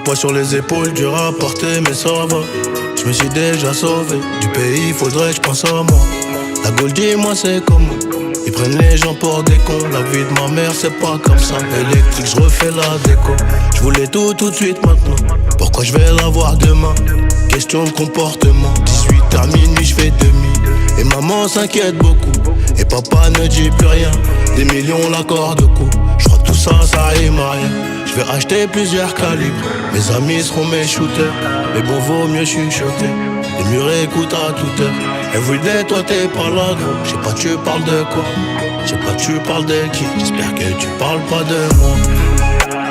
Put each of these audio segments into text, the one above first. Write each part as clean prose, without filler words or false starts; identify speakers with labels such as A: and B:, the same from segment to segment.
A: poids sur les épaules, dur à porter, mais ça va. Je me suis déjà sauvé du pays, faudrait que je pense à moi. La Gaule, dis-moi c'est comment. Ils prennent les gens pour des cons. La vie de ma mère c'est pas comme ça. Électrique, je refais la déco. Je voulais tout de suite maintenant. Pourquoi je vais l'avoir demain? Question de comportement. 18h minuit, je fais demi. Et maman s'inquiète beaucoup. Et papa ne dit plus rien. Des millions l'accord de coup. Je crois que tout ça, ça rime à rien. Je vais acheter plusieurs calibres. Mes amis seront mes shooters. Mais bon, vaut mieux chuchoter. Les murs écoutent à toute heure. Everyday, toi t'es pas là gros. J'sais pas tu parles de quoi. J'sais pas tu parles de qui. J'espère que tu parles pas de moi.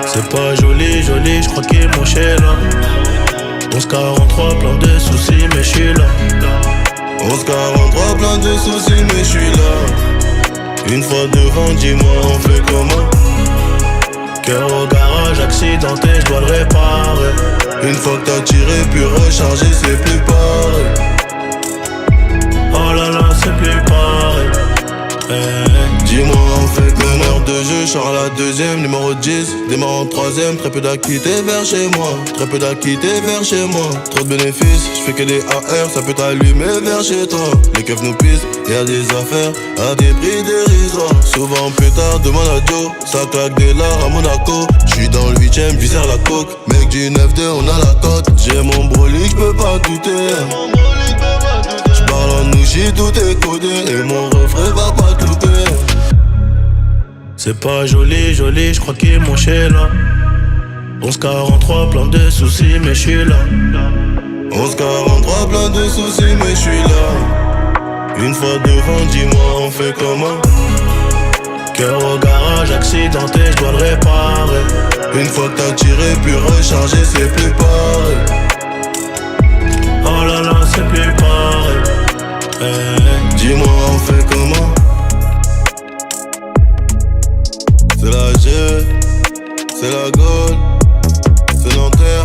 A: C'est pas joli, joli, j'crois qu'il est mon chez là. 1143, plein de soucis, mais j'suis là.
B: 1143, plein de soucis, mais j'suis là. Une fois devant, dis-moi on fait comment.
A: Cœur au garage, accidenté, j'dois le réparer.
B: Une fois que t'as tiré, puis rechargé, c'est plus pareil.
A: Oh là là, c'est plus pareil.
B: Dis-moi on fait que l'heure de jeu, Charles la deuxième, numéro 10. Démarre en troisième, très peu d'acquittés vers chez moi. Très peu d'acquittés vers chez moi. Trop de bénéfices, j'fais que des AR, ça peut t'allumer vers chez toi. Les keufs nous pissent, y'a des affaires à des prix dérisoires. Souvent pétard, demande à Joe, ça claque des lards à Monaco. J'suis dans le 8ème, j'vise la coke. Mec du 9-2, on a la cote. J'ai mon brolic, j'peux pas douter. J'parle en nouchi, tout est codé. Et mon refrain va pas clouter.
A: C'est pas joli, joli, j'crois qu'ils m'ont chez là. 1143, plein de soucis, mais j'suis là.
B: 1143, plein de soucis, mais j'suis là. Une fois devant, dis-moi on fait comment.
A: Cœur au garage, accidenté, j'dois le réparer.
B: Une fois que t'as tiré, puis rechargé, c'est plus pareil.
A: Oh là là, c'est plus pareil.
B: Dis-moi on fait comment. C'est la G, c'est la Gaule, c'est Nanterre.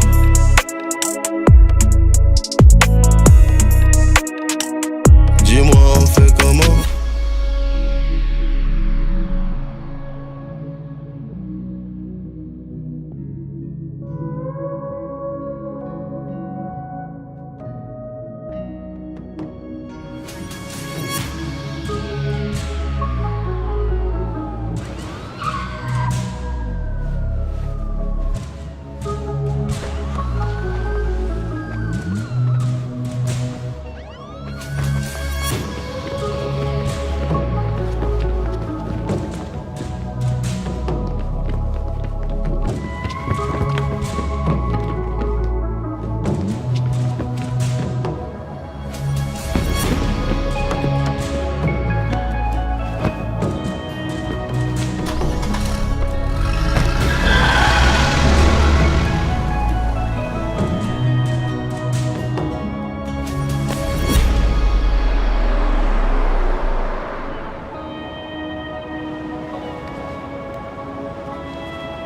B: Dis-moi on fait comment.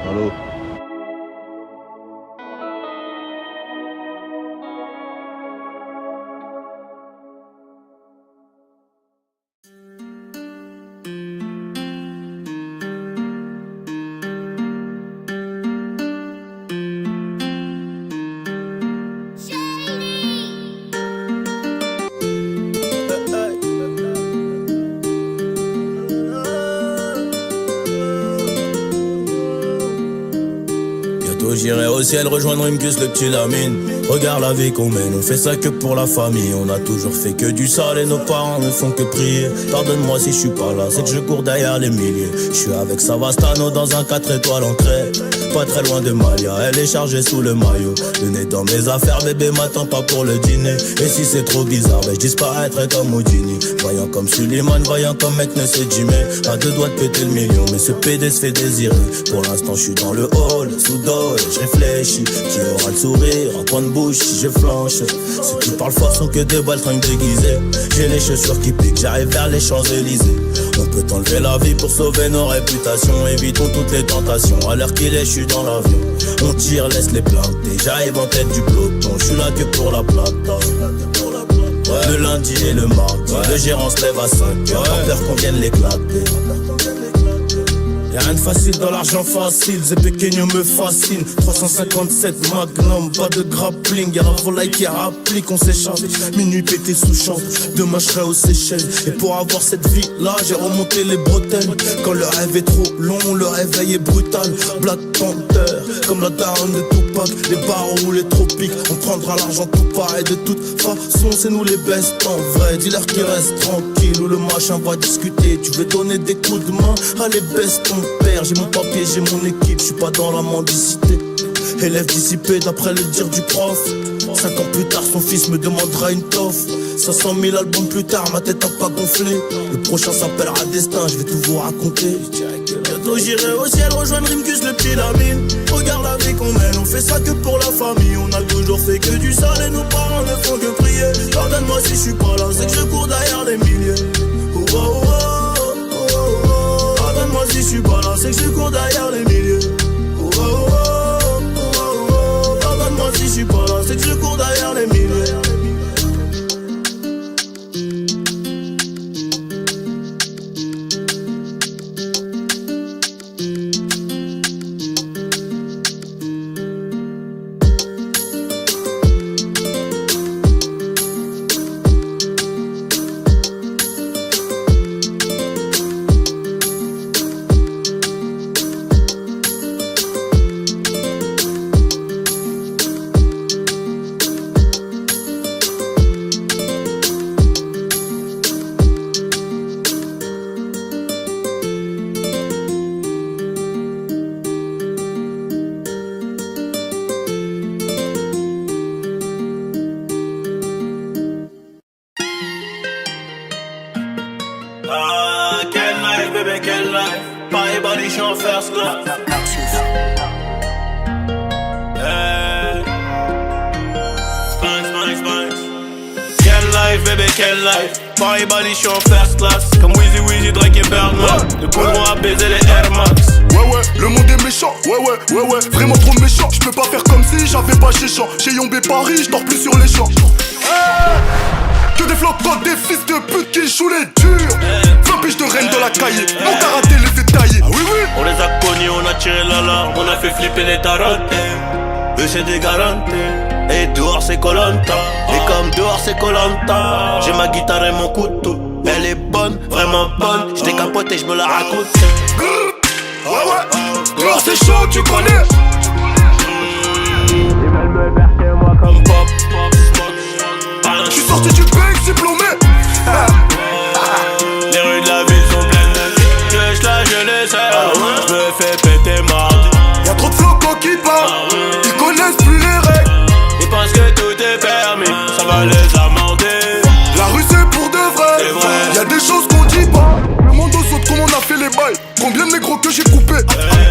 C: Allô?
D: J'irai au ciel rejoindre Imkus, le petit Lamine. Regarde la vie qu'on mène, on fait ça que pour la famille. On a toujours fait que du sale et nos parents ne font que prier. Pardonne-moi si je suis pas là, c'est que je cours derrière les milliers. Je suis avec Savastano dans un 4 étoiles en craie. Pas très loin de Malia, elle est chargée sous le maillot. Le nez dans mes affaires, bébé m'attend pas pour le dîner. Et si c'est trop bizarre, je disparaîtrai comme Houdini. Voyant comme Suleiman, voyant comme mec ne sait Jimmy. À deux doigts de péter le million, mais ce PD se fait désirer. Pour l'instant je suis dans le hall, sous dos, je réfléchis. Qui aura le sourire, en coin de bouche si je flanche. Ceux qui parlent fort sont que des baltringues déguisées. J'ai les chaussures qui piquent, j'arrive vers les Champs-Élysées. On peut enlever la vie pour sauver nos réputations. Évitons toutes les tentations, à l'heure qu'il est je suis dans l'avion. On tire, laisse les plaintes, j'arrive en tête du peloton. Je suis là que pour la plata. Le lundi et le mardi, le gérant se lève à 5h. Pas peur qu'on vienne l'éclater. Y'a rien de facile dans l'argent facile, Zé Pequeño me fascine. 357 Magnum, pas de grappling. Y'a la volaille qui applique, on s'échappe. Minuit pété sous chambre, demain je serai aux Seychelles. Et pour avoir cette vie là, j'ai remonté les bretelles. Quand le rêve est trop long, le réveil est brutal. Black Panther, comme la daronne de Tupac. Les barreaux ou les tropiques, on prendra l'argent tout pareil. De toute façon c'est nous les best en vrai. Dis-leur qu'ils restent tranquilles ou le machin va discuter. Tu veux donner des coups de main, allez baisse ton père. J'ai mon papier, j'ai mon équipe, je suis pas dans la mendicité. Élève dissipé d'après le dire du prof. 5 ans plus tard son fils me demandera une toffe. 500 000 albums plus tard ma tête a pas gonflé. Le prochain s'appellera Destin, je vais tout vous raconter. Bientôt j'irai au ciel rejoindre Rimkus le petit Lamine. Regarde la vie qu'on mène, on fait ça que pour la famille. On a toujours fait que du sale et nos parents ne font que prier. Pardonne-moi si je suis pas là, c'est que je cours derrière les milliers. Oh, oh, oh, oh, oh, oh. Pardonne-moi si je suis pas là, c'est que je cours derrière les milliers. Oh, oh, oh, oh, oh, oh. Pardonne-moi si je suis pas là, c'est que je cours derrière les milliers.
E: Paris Bali, j'suis en first class. Comme Weezy, Drake et Birdman. Nous pourrons apaiser les Air Max.
B: Ouais, le monde est méchant. Ouais, vraiment trop méchant. J'peux pas faire comme si j'avais pas chez champ. Chez Yombé Paris, j'dors plus sur les champs. Que des flocons, des fils de pute qui jouent les durs. 20 piges de reine de la cahier. Mon karaté les fait tailler. Ah oui.
E: On les a connus, on a tiré l'alarme. On a fait flipper les tarotes. Eux c'est des garanties. Et dehors c'est Koh-Lanta. Et comme dehors c'est Koh-Lanta, j'ai ma guitare et mon couteau. Elle est bonne, vraiment bonne. J't'ai capoté, j'me la raconte.
B: Ouais. Dehors c'est chaud, tu connais.
E: Ils veulent me verser moi comme pop.
B: J'suis sorti du bec diplômé.
E: Les rues de la ville sont pleines de vie. Je les serre. J'me fais péter mardi.
B: Y'a trop de flocons qui parlent. Ils connaissent plus les règles.
E: Ils pensent que tout est permis, ça va les amender.
B: La rue c'est pour de vrai. Y'a des choses qu'on dit pas. Le monde aux autres, comment on a fait les bails. Combien de négros que j'ai coupé.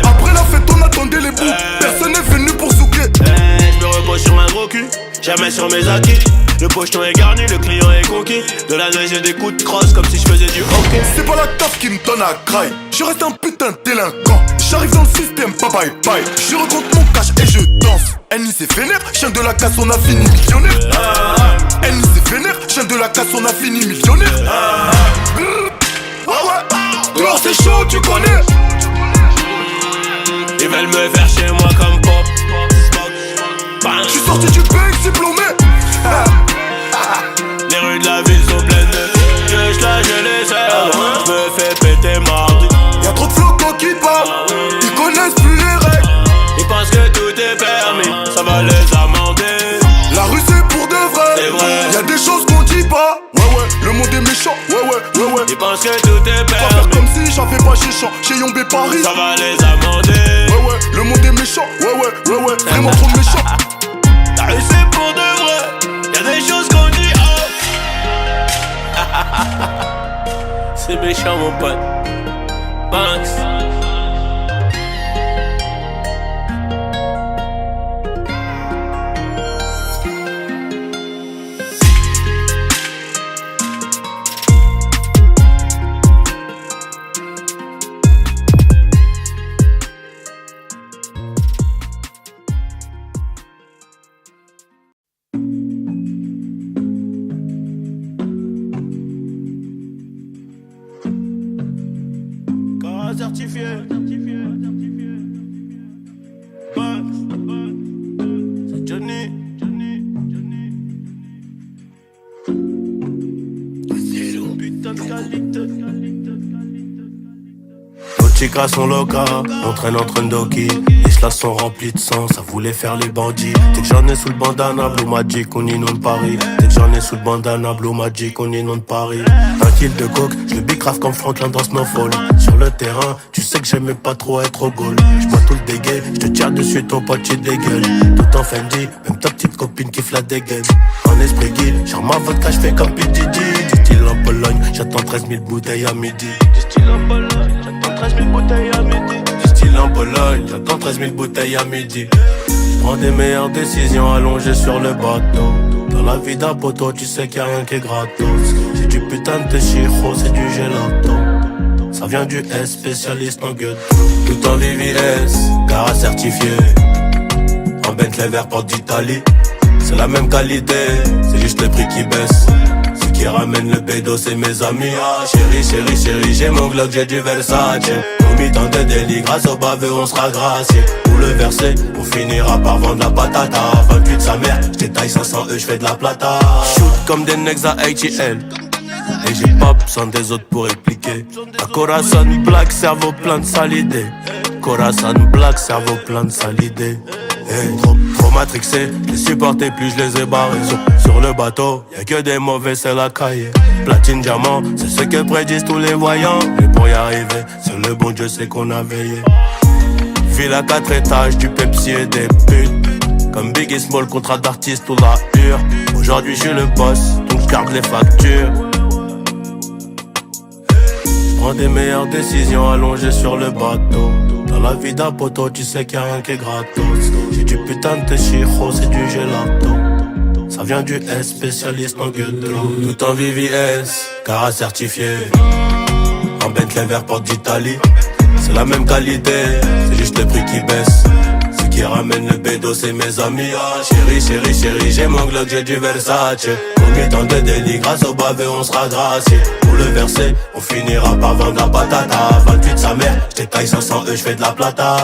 B: Après la fête on attendait les bouts. Personne n'est venu pour souquer.
E: Je me repose sur un gros cul, jamais sur mes acquis. Le pocheton est garni, le client est conquis. De la neige et des coups de crosse comme si je faisais du hockey.
B: C'est pas la taf qui me donne à graille. Je reste un putain de délinquant. J'arrive dans le système, bye bye. Je recompte mon cash et je danse. Ennis c'est vénère, chien de la casse on a fini millionnaire. Ennis c'est vénère, chien de la casse on a fini millionnaire. Ouais. Dehors c'est chaud, tu connais.
E: Ils veulent me faire chez moi comme pop.
B: J'suis sorti du bec diplômé.
E: Les rues de la ville sont pleines de vie. Je les serre. J'me fais péter mardi.
B: Y'a trop de flocons qui parlent. Ils connaissent plus les règles.
E: Ils pensent que tout est permis, ça va les amender.
B: La rue c'est pour de vrai.
E: C'est vrai.
B: Y'a des choses qu'on dit pas. Ouais, le monde est méchant. Ouais.
E: Ils pensent que tout est
B: Pas faire
E: permis,
B: comme si j'avais pas chez champ. Chez Yombé Paris.
E: ça va les amender.
B: Ouais, le monde est méchant. Ouais. Vraiment trop méchant.
E: La rue c'est pour de vrai. Y'a des choses qu'on dit C'est méchant mon pote. Banks. certifié. C'est Johnny. Putain de qualité. Nos chicas sont locas, on traîne en train d'hockey. Les chlas sont remplis de sang, ça voulait faire les bandits. Dès que j'en ai sous le bandana, Blue Magic, on inonde Paris. Dès que j'en ai sous le bandana, Blue Magic, on inonde Paris. Un kill de coke, je le bicrave comme Franklin dans Snowfall. Sur le terrain, tu sais que j'aimais pas trop être au goal. J'bois tout le dégueu, je te tire dessus, ton pote tu dégueules. Tout en Fendi, même ta petite copine qui la dégaine. En esprit guide, genre ma vodka, j'fais comme P. Diddy. Du style en Pologne, j'attends 13 000 bouteilles à midi. Du style en Pologne, j'attends 13 000 bouteilles à midi. Du style en Pologne, j'attends 13 000 bouteilles à midi. Prends des meilleures décisions allongées sur le bateau. Dans la vie d'un poteau, tu sais qu'il y a rien qui est gratos. C'est du putain de chiro, c'est du gelato. Ça vient du S, spécialiste en gueule. Tout en VVS, car certifié. En Bentley vert porte d'Italie. C'est la même qualité, c'est juste le prix qui baisse. Ce qui ramène le pédo, c'est mes amis. Ah chérie, chérie, chérie, j'ai mon Glock, j'ai du Versace. Commis tant de délits, grâce au baveux on sera gracié. Pour le verser, on finira par vendre la patata. 28 sa mère, j'détaille 500 j'fais de la plata. Shoot comme des necks à ATL. Et j'ai pas besoin des autres pour expliquer. La Corazon Black, cerveau plein de sales idées. Corazon Black, cerveau plein de sales idées. Hey, trop matrixé, je les supportais plus, je les ai barrés. Sur le bateau, y'a que des mauvais, c'est la cahier. Platine, diamant, c'est ce que prédisent tous les voyants. Mais pour y arriver, c'est le bon Dieu, c'est qu'on a veillé. Ville à 4 étages, du Pepsi et des putes. Comme Big et Small, contrat d'artiste ou la hure. Aujourd'hui, je suis le boss, donc je garde les factures. Prends des meilleures décisions allongées sur le bateau. Dans la vie d'un poteau, tu sais qu'il y a rien qui est gratos. J'ai du putain de chiro, c'est du gelato. Ça vient du S, spécialiste en gueule. Tout en VVS, car certifié. En Bentley vert porte d'Italie. C'est la même qualité, c'est juste le prix qui baisse. Ce qui ramène le bédo, c'est mes amis. Ah chérie, chérie, chérie, j'ai mon Glock, j'ai du Versace. Commis tant de délits, grâce au baveux on sera gracié. Pour le verser, on finira par vendre la patata. 28 sa mère, j'détaille 500 j'fais de la plata.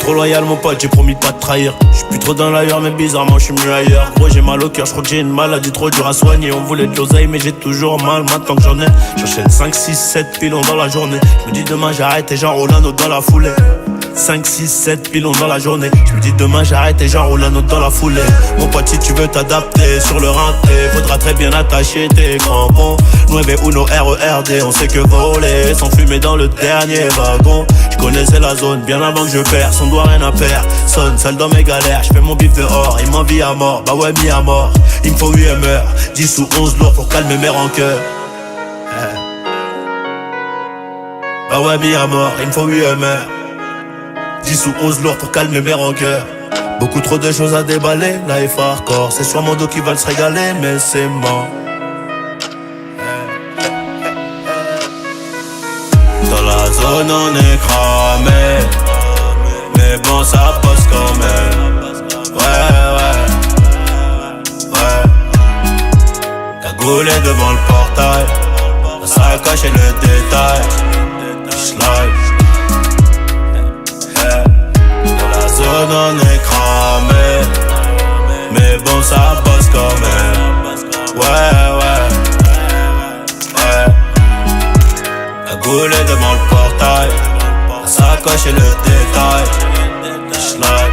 E: Trop loyal mon pote, j'ai promis de pas te trahir. J'suis plus trop dans l'ailleurs mais bizarrement j'suis mieux ailleurs. Gros j'ai mal au cœur, j'crois que j'ai une maladie trop dure à soigner. On voulait de l'oseille mais j'ai toujours mal maintenant que j'en ai. J'enchaîne 5, 6, 7 pilons dans la journée. J'me dis demain j'arrête et j'enroule un autre dans la foulée. 5, 6, 7 pilons dans la journée. J'me dis demain j'arrête et j'enroule un autre dans la foulée. Mon pote si tu veux t'adapter sur le rinté, faudra très bien attacher tes crampons. 9 Uno RERD, on sait que voler sans fumer dans le dernier wagon. J'connaissais la zone bien avant que je perds, son doigt rien à faire. Sonne seul dans mes galères, j'fais mon bif dehors. Il m'envie à mort, bah ouais mis à mort. Il me faut 8 MR, 10 ou 11 lourds pour calmer mes rancœurs. Bah ouais mis à mort, il me faut 8 MR, 10 ou 11 lourds pour calmer mes rancœurs. Beaucoup trop de choses à déballer, life hardcore. C'est sur mon dos qui va se régaler, mais c'est mort. Dans la zone on est cramé, mais bon ça passe quand même. Ouais. Cagoulé devant le portail, la sacoche et le détail. J'live. Dans la zone on est cramé,
D: Cagoulé devant le portail, la sacoche et le détail. Schlag.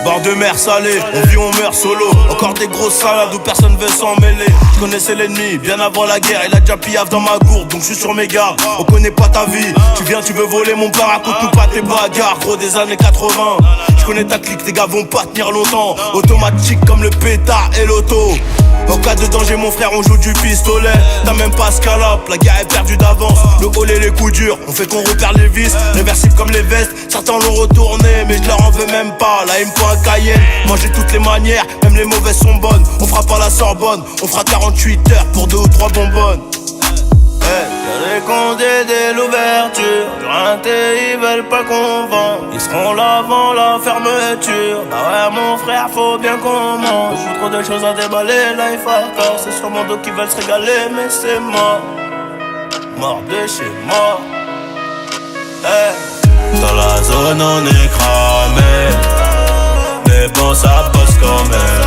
E: Bord de mer salée, on vit, on meurt solo. Encore des grosses salades où personne veut s'en mêler. Je connaissais l'ennemi bien avant la guerre. Il a déjà piaf dans ma gourde, donc je suis sur mes gardes. On connaît pas ta vie, tu viens, tu veux voler mon père, raconte-nous pas tes bagarres. Gros des années 80, je connais ta clique, tes gars vont pas tenir longtemps. Automatique comme le pétard et l'auto. En cas de danger mon frère on joue du pistolet. T'as même pas scalope, la guerre est perdue d'avance. Le haut et les coups durs, on fait qu'on repère les vis. Réversibles comme les vestes, certains l'ont retourné. Mais je leur en veux même pas, là il me faut un Cayenne. Moi j'ai toutes les manières, même les mauvaises sont bonnes. On fera pas la Sorbonne, on fera 48 heures pour 2 ou 3 bonbonnes. Y'a des condés dès l'ouverture, grintés, ils veulent pas qu'on vende. Ils seront là avant la fermeture. Bah ouais mon frère, faut bien qu'on mange. Beaucoup trop de choses à déballer, là il faut encore. C'est sur mon dos qu'ils veulent se régaler, mais c'est mort. Mort de chez mort.
D: Dans la zone on est cramé, mais bon ça bosse quand même.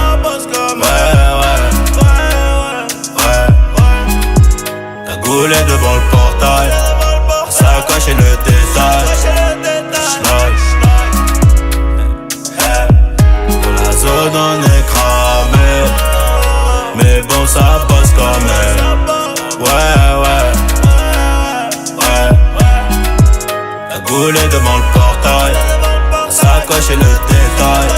D: Cagoulé devant le portail, la sacoche et le détail. Schlag. Dans la zone on est cramé, mais bon ça bosse quand même. Cagoulé devant le portail, la sacoche et le détail.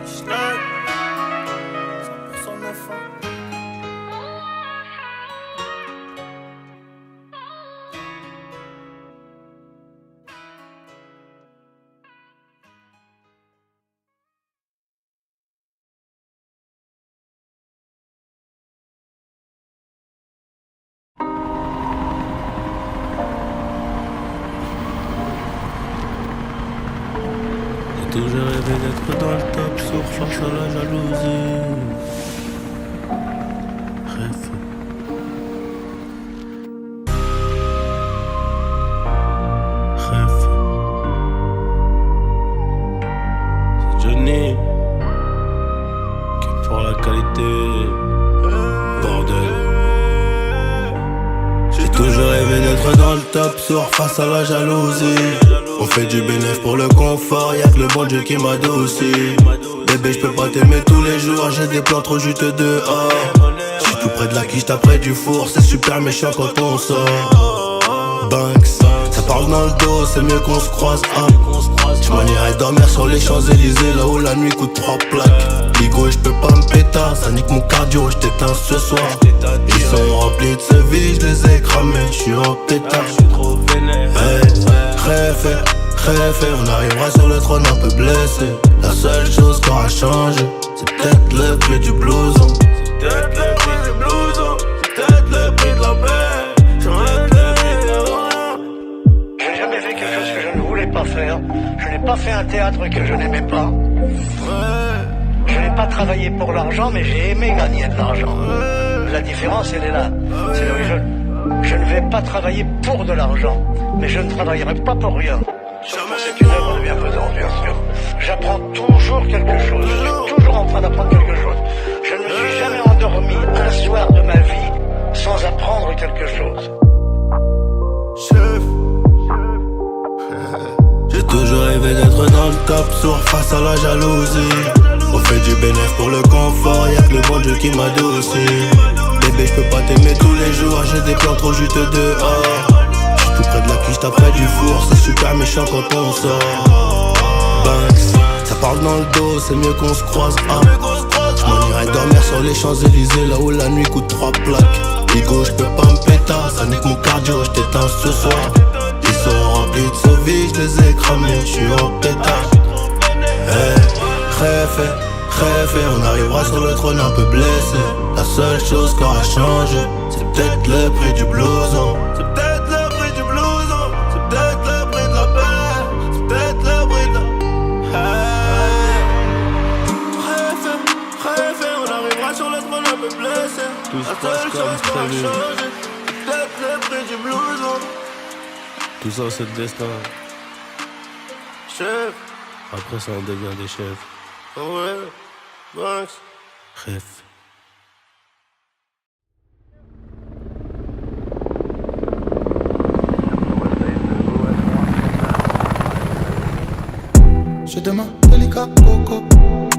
D: Schlag.
E: J'ai toujours rêvé d'être dans le top sur face à la jalousie. Rêve. C'est Johnny qui pour la qualité. Bordel. J'ai toujours rêvé d'être dans le top sur face à la jalousie. On fait du bénéfice pour le confort, y'a que le bon Dieu qui m'adoucit. Bébé j'peux pas t'aimer tous les jours, j'ai des plans trop juteux dehors. J'suis tout près de la quiche, t'as près du four, c'est super méchant quand on sort. Banks, ça parle dans le dos, c'est mieux qu'on se croise. J'm'en dormir sur les Champs-Élysées, là où la nuit coûte 3 plaques. Ligo, j'peux pas me péter, ça nique mon cardio, j't'éteins ce soir. Ils sont remplis de ce vie, j'les ai cramés, j'suis en pétard. Rêve, on arrivera sur le trône un peu blessé. La seule chose qui aura changé, c'est peut-être le prix du blouson. C'est peut-être le prix du blouson, c'est peut-être le prix de la paix.
F: Je n'ai jamais fait quelque chose que je ne voulais pas faire. Je n'ai pas fait un théâtre que je n'aimais pas. Je n'ai pas travaillé pour l'argent, mais j'ai aimé gagner de l'argent. La différence, elle est là. C'est là où je ne vais pas travailler pour de l'argent, mais je ne travaillerai pas pour rien. C'est une œuvre de bienfaisance, bien sûr. J'apprends toujours quelque chose. Je suis toujours en train d'apprendre quelque chose. Je ne me suis jamais endormi un soir de ma vie sans apprendre quelque chose.
E: J'ai toujours rêvé d'être dans le top sur face à la jalousie. On fait du bénéfice pour le confort, y'a que le bon Dieu qui m'adoucit. Bébé j'peux pas t'aimer tous les jours, j'ai des plans trop juteux dehors. Tout près de la quiche, t'as près du four, c'est super méchant quand on sort. Banks, ça parle dans le dos, c'est mieux qu'on se croise. J'm'en irai dormir sur les Champs-Élysées, là où la nuit coûte 3 plaques. Ligo, j'peux pas me péter, ça nique mon cardio, j't'éteins ce soir. Ils sont remplis de ce vie, j'les ai cramés, j'suis en pétard. Rêve, on arrivera sur le trône un peu blessé. La seule chose qui aura changé, c'est peut-être le prix du blouson. qu'on a pu blesser.
C: Tout se
E: La
C: passe
E: seule
C: comme
E: chose qu'on a
C: prévu.
E: changé, peut-être le prix du blouson.
C: Tout ça c'est le destin.
E: Chef,
C: Après ça on devient des chefs.
E: ouais, Banks.
C: Bref.
G: Je demande délicat coco.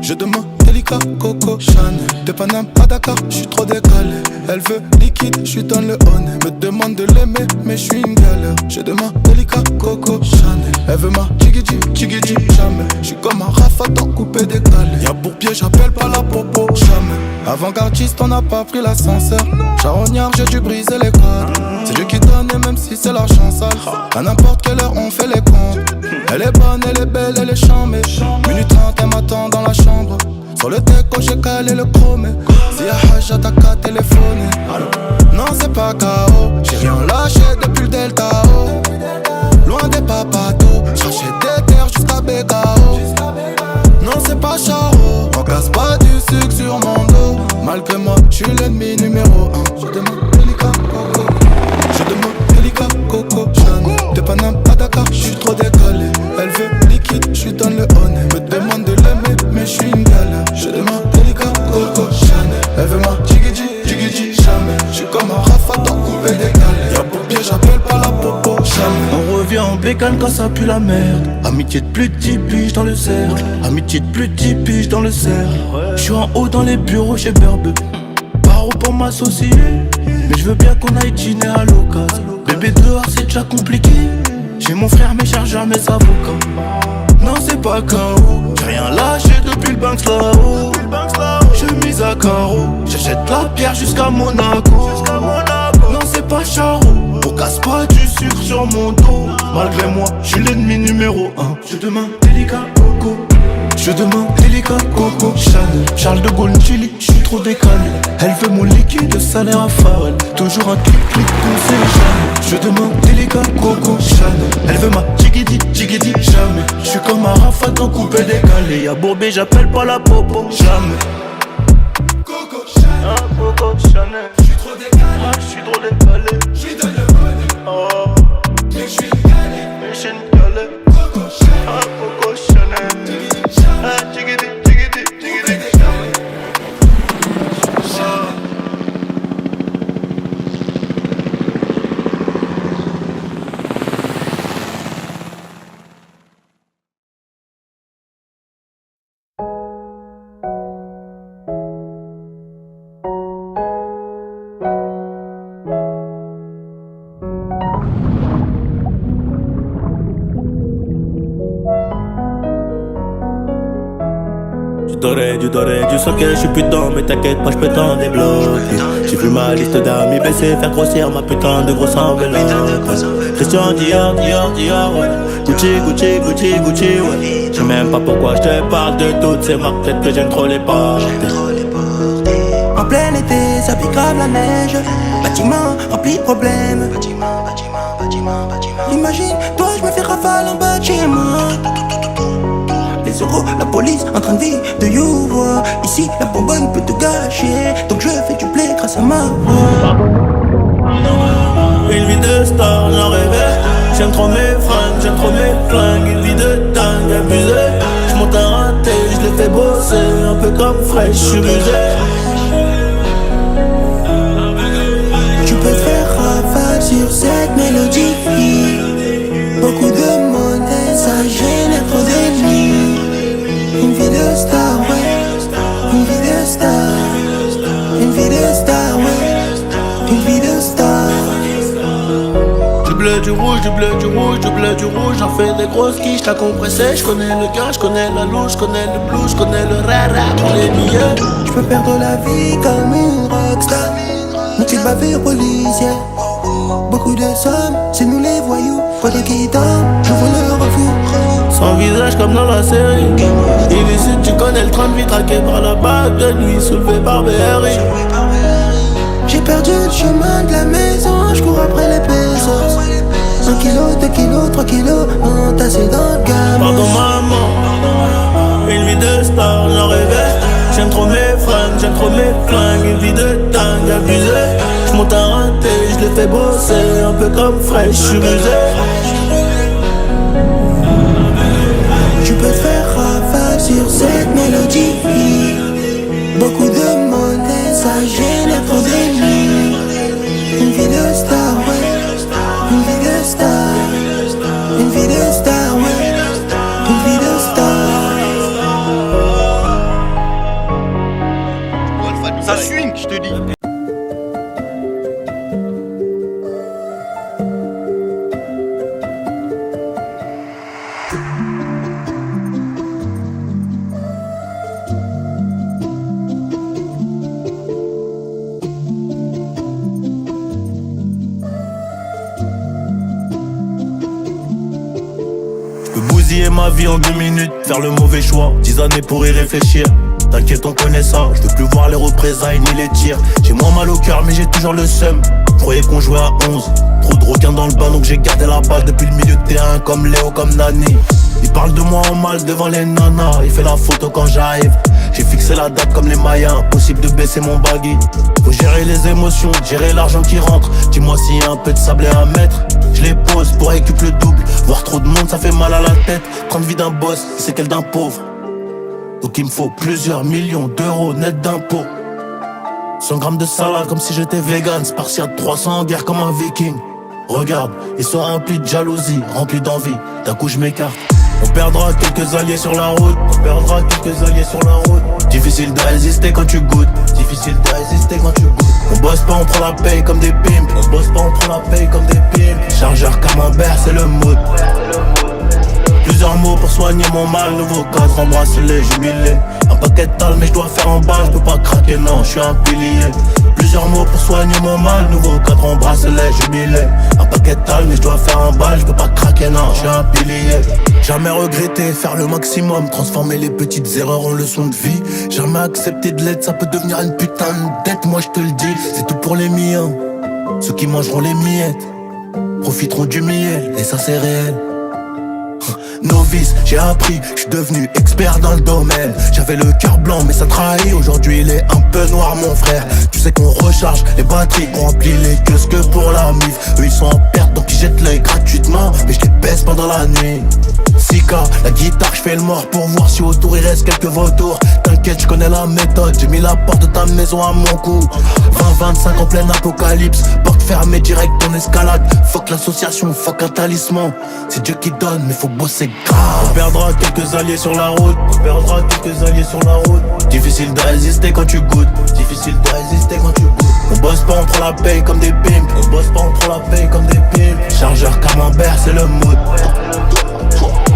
G: Je demande délicat coco. Chanel de Paname à Dakar, je suis trop décalé. Elle veut liquide, je lui donne le honey. Me demande de l'aimer, mais je suis une galère. Je demande délicat coco. Chanel, elle veut ma jiggy jamais. Je suis comme un rafatan coupé décalé. Y'a bourbier, j'appelle pas la popo. Jamais. Avant-gardiste, on n'a pas pris l'ascenseur. Charognard, j'ai dû briser les codes. C'est Dieu qui donne, et même si c'est l'argent sale. À n'importe quelle heure, on fait les comptes. Elle est bonne, elle est belle, elle est chambée. Minute 30, elle m'attend dans la chambre. Sur le déco, j'ai calé le chromé. Si y'a Hajja, t'as qu'à téléphoner. Non, c'est pas KO. J'ai rien lâché depuis le Delta O. Loin des papatos. Chercher des terres jusqu'à BKO. Non, c'est pas Charo. On casse pas du sucre sur mon dos. Malgré moi, j'suis l'ennemi numéro 1. Je demande délicat coco. Je demande délicat coco. Chanel de Paname à Dakar, j'suis trop décalé. Elle veut liquide, j'lui donne le honey. Me demande de l'aimer, mais j'suis une galère. Je demande délicat coco. Chanel, elle veut ma jiggy jamais. J'suis comme un rafatan coupé décalé. Y'a pour pied, j'appelle pas la popo. Jamais.
A: On revient en bécane quand ça pue la merde. Amitié de plus de 10 piges dans le cercle. Amitié de plus de 10 piges dans le cercle. J'suis en haut dans les bureaux chez Berbeux. Paro pour m'associer. Mais j'veux bien qu'on aille dîner à l'occasion. Bébé dehors c'est déjà compliqué. J'ai mon frère mais charge jamais avocats. Non c'est pas KO. J'ai rien lâché depuis le Banks là-haut. J'ai mis à carreau. J'achète la pierre jusqu'à Monaco. Non c'est pas Charo. On casse pas du sucre sur mon dos. Malgré moi, j'suis l'ennemi numéro 1. Je demande délicat coco. Je demande délicat coco. Chanel, Charles de Gaulle, Chili, j'suis trop décalé. Elle veut mon liquide, le salaire à Pharrell. Toujours un clic, c'est les Chanel. Je demande délicat coco. Chanel, elle veut ma jiggy jamais. J'suis comme un rafatan coupé décalé. Y'a Bourbé, j'appelle pas la popo. Jamais.
G: Coco Chanel.
E: Ah, Coco Chanel.
G: J'suis trop décalé.
E: Ah, j'suis trop décalé.
G: J'lui donne le honey.
E: Oh,
G: Mais j'suis une galère.
E: mais j'suis une galère.
G: Coco Chanel.
E: Ah, Coco Chanel. Ah, jiggity.
D: Du doré, du socket, j'suis putain, mais t'inquiète pas, j'peux t'en débloquer. J'ai vu ma liste d'amis baisser, faire grossir ma putain de grosse enveloppe. Christian Dior, ouais. Gucci, ouais. J'sais même pas pourquoi j'te parle de toutes ces marques, peut-être que j'aime trop les porter.
H: En plein été, ça pique grave la neige. Bâtiment rempli de problèmes. Imagine, toi je me fais rafale en bas de chez moi. Les euros, la police en train de vivre de you. Ici, la bonbonne peut tout gâcher. Donc je fais du blé grâce à ma voix.
D: Une vie de star, j'en rêvais. J'aime trop mes fringues, une vie de dingue, abusée. J'monte un raté, j'le fais bosser. Un peu comme fraîche, j'suis rusé.
H: Tu peux te faire rafale sur cette mélodie. Beaucoup de monnaie, ça génère trop d'ennemis. Une vie de star, ouais. Une vie de star. Une vie de star, ouais. Une vie de star.
A: Du bleu, du rouge, j'en fais des grosses quiches, t'as compressé, j'connais le gars, j'connais la louche, j'connais le blues, j'connais le rara pour les billets.
H: J'peux perdre la vie comme une rockstar. Multitude bavure policière. Beaucoup de sommes, c'est nous les voyous. Quoi de qui tombe, je vous le refous.
A: Son visage comme dans la série. Illicite, tu connais le train de vie traqué par la bague de nuit, soulevé par BRI.
H: J'ai perdu le chemin de la maison, je cours après les pesos. 1 kilo, 2 kilos, 3 kilos, entassés dans le gamin.
D: Pardon maman, une vie de star, j'en rêvais. J'aime trop mes frères.
E: dingue, j'aime trop mes flingues, une vie de dingue, abusé. J'monte à rater, j'le fais bosser, un peu comme fraîche, j'suis rusé.
H: Tu peux te faire rafale sur cette mélodie. Beaucoup de monde et ça génère trop d'ennemis. Une vie de star, ouais. Une vie de star. Une vie de star, ouais. Une vie de star.
I: Ça swing, je te dis.
E: Bousiller ma vie en 2 minutes, faire le mauvais choix, 10 années pour y réfléchir. T'inquiète, on connaît ça, je veux plus voir les représailles ni les tirs. J'ai moins mal au cœur mais j'ai toujours le seum. Croyais qu'on jouait à 11, trop de requins dans le bain donc j'ai gardé la balle depuis le milieu de terrain comme Léo, comme Nani. Il parle de moi en mal devant les nanas, il fait la photo quand j'arrive. J'ai fixé la date comme les Mayas, impossible de baisser mon baggy. Faut gérer les émotions, gérer l'argent qui rentre. Dis-moi s'il y a un peu de sable à mettre. Je les pose pour récupérer le double. Voir trop de monde ça fait mal à la tête. Prendre vie d'un boss, c'est qu'elle d'un pauvre. Donc il me faut plusieurs millions d'euros net d'impôts. 100 grammes de salade comme si j'étais vegan. Spartiate 300 en guerre comme un viking. Regarde, ils sont remplis de jalousie, remplis d'envie. D'un coup je m'écarte. On perdra quelques alliés sur la route. On perdra quelques alliés sur la route. Difficile de résister quand tu goûtes. Difficile de résister quand tu goûtes. On bosse pas, on prend la paye comme des pimps. On bosse pas, on prend la paye comme des pimps. Chargeur camembert, c'est le mood. Plusieurs mots pour soigner mon mal. Nouveau cadre, embrasse-les, jubilé. Un paquet de tal mais je dois faire en balle. Je peux pas craquer, non, je suis un pilier. Plusieurs mots pour soigner mon mal. Nouveau cadre, embrasse-les, jubilé. Un paquet de tal mais je dois faire en balle. Je peux pas craquer, non, je suis un pilier. Jamais regretter, faire le maximum. Transformer les petites erreurs en leçons de vie. Jamais accepter de l'aide, ça peut devenir une putain de dette. Moi je te le dis, c'est tout pour les miens. Ceux qui mangeront les miettes profiteront du miel, et ça c'est réel. Novice, j'ai appris, je suis devenu expert dans le domaine. J'avais le cœur blanc mais ça trahit. Aujourd'hui il est un peu noir mon frère. Tu sais qu'on recharge les batteries, qu'on remplit les kiosques que pour la mif. Eux ils sont en perte donc ils jettent l'œil gratuitement. Mais je les baisse pendant la nuit. 6K, la guitare, je fais le mort pour voir si autour il reste quelques vautours. T'inquiète, je connais la méthode, j'ai mis la porte de ta maison à mon cou. 20-25 en plein apocalypse, porte fermée direct en escalade. Fuck l'association, fuck un talisman. C'est Dieu qui donne mais faut bosser grave. On perdra quelques alliés sur la route. On perdra quelques alliés sur la route. Difficile de résister quand tu goûtes. Difficile de résister quand tu goûtes. On bosse pas, on prend la paye comme des pimps. On bosse pas, on prend la paye comme des pimps. Chargeur camembert, c'est le mood.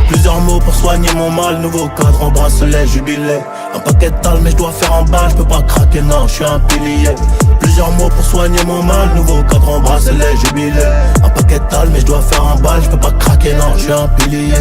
E: Plusieurs mots pour soigner mon mal. Nouveau cadre, embrasse-les, jubilé. Un paquet de tal mais je dois faire en balle. Je peux pas craquer, non, je suis un pilier. Plusieurs mots pour soigner mon mal. Nouveau cadre, embrasse-les, jubilé. Un paquet de tal mais je dois faire en balle. Je peux pas craquer, non, je suis un pilier.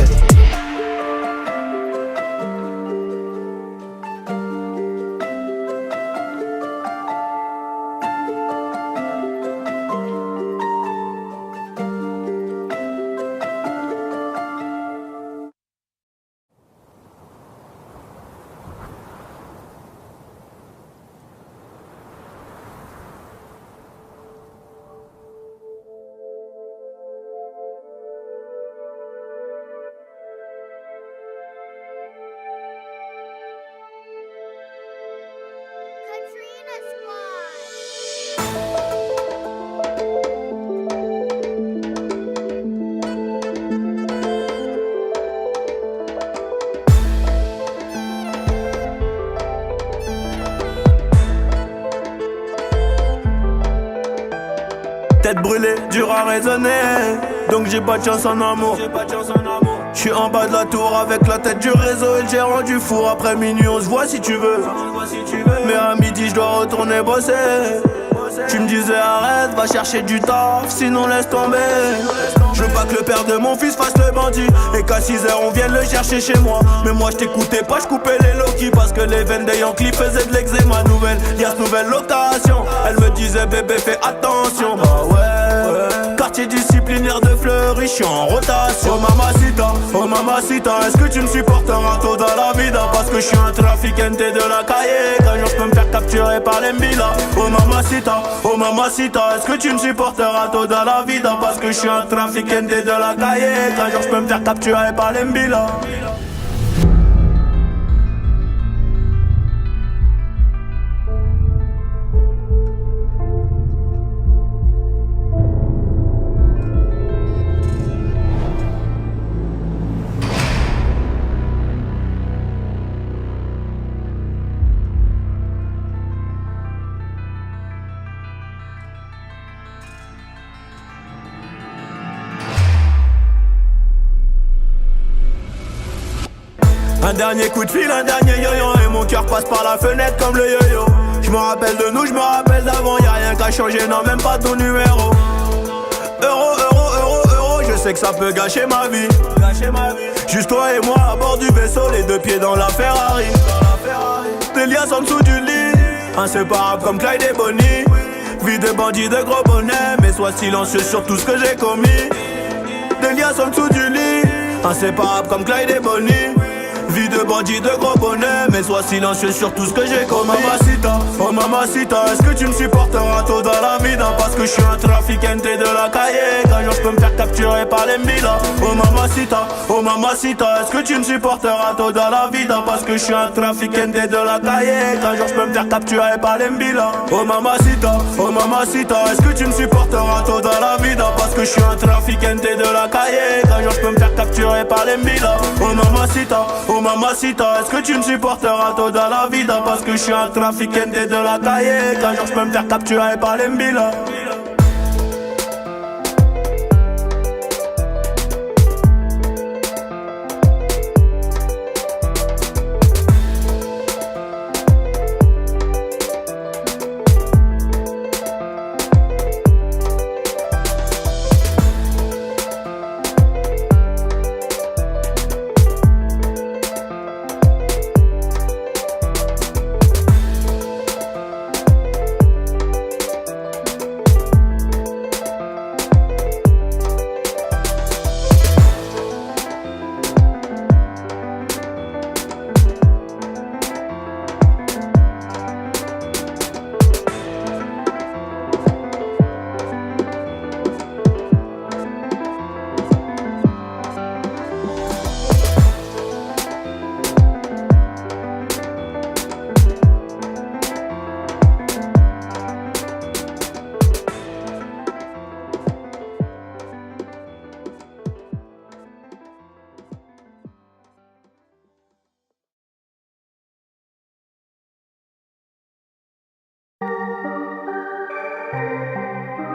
E: Tête brûlée, dur à raisonner. Donc j'ai pas de chance en amour. J'suis en bas de la tour avec la tête du réseau et le gérant du four. Après minuit on se voit si tu veux. Mais à midi j'dois retourner bosser. Tu me disais arrête, va chercher du taf, sinon laisse tomber. Je veux pas que le père de mon fils fasse le bandit et qu'à 6h on vienne le chercher chez moi. Mais moi je t'écoutais pas, je coupais les low-key parce que les veines des Yankees faisaient de l'eczéma. Nouvelle, y'a cette nouvelle location. Elle me disait bébé fais attention. Bah ouais, quartier disciplinaire de Fleury. je suis en rotation. Oh mamacita, est-ce que tu me supporteras tôt dans la vida? Parce que je suis un trafiquante de la cahier. Qu'un jour je peux me faire capturer par les Mbila. Oh mamacita, est-ce que tu me supporteras tôt dans la vida? Parce que je suis un trafiquante de la cahier. Qu'un jour je peux me faire capturer par les Mbila. Un dernier coup de fil, un dernier yo-yo, et mon cœur passe par la fenêtre comme le yo-yo. Je me rappelle de nous, je me rappelle d'avant, y'a rien qu'à changer, non même pas ton numéro. Euro, je sais que ça peut gâcher ma vie. Juste toi et moi à bord du vaisseau, les deux pieds dans la Ferrari. Des liasses en dessous du lit, inséparables comme Clyde et Bonnie. Vie de bandit de gros bonnet, mais sois silencieux sur tout ce que j'ai commis. Des liasses en dessous du lit, inséparables comme Clyde et Bonnie. Vie de bandit de gros bonnet, mais sois silencieux sur tout ce que j'ai commis. Oh mamacita, est-ce que tu me supporteras tôt dans la vida? Parce que je suis un trafiquante de la cahier. Qu'un jour je peux me faire capturer par les Mbila. Oh mamacita, est-ce que tu me supporteras tôt dans la vida? Parce que je suis un trafiquante de la cahier. Qu'un jour je peux me faire capturer par les Mbila. Oh mamacita, est-ce que tu me supporteras tôt dans la vida? Parce que je suis un trafiquante de la cahier. Qu'un jour je peux me faire capturer par les Mbila. Oh mamacita, est-ce que tu me supporteras tôt dans la vida? Parce que je suis un trafiquante de la cahier. Qu'un jour je peux me faire capturer par les Mbila.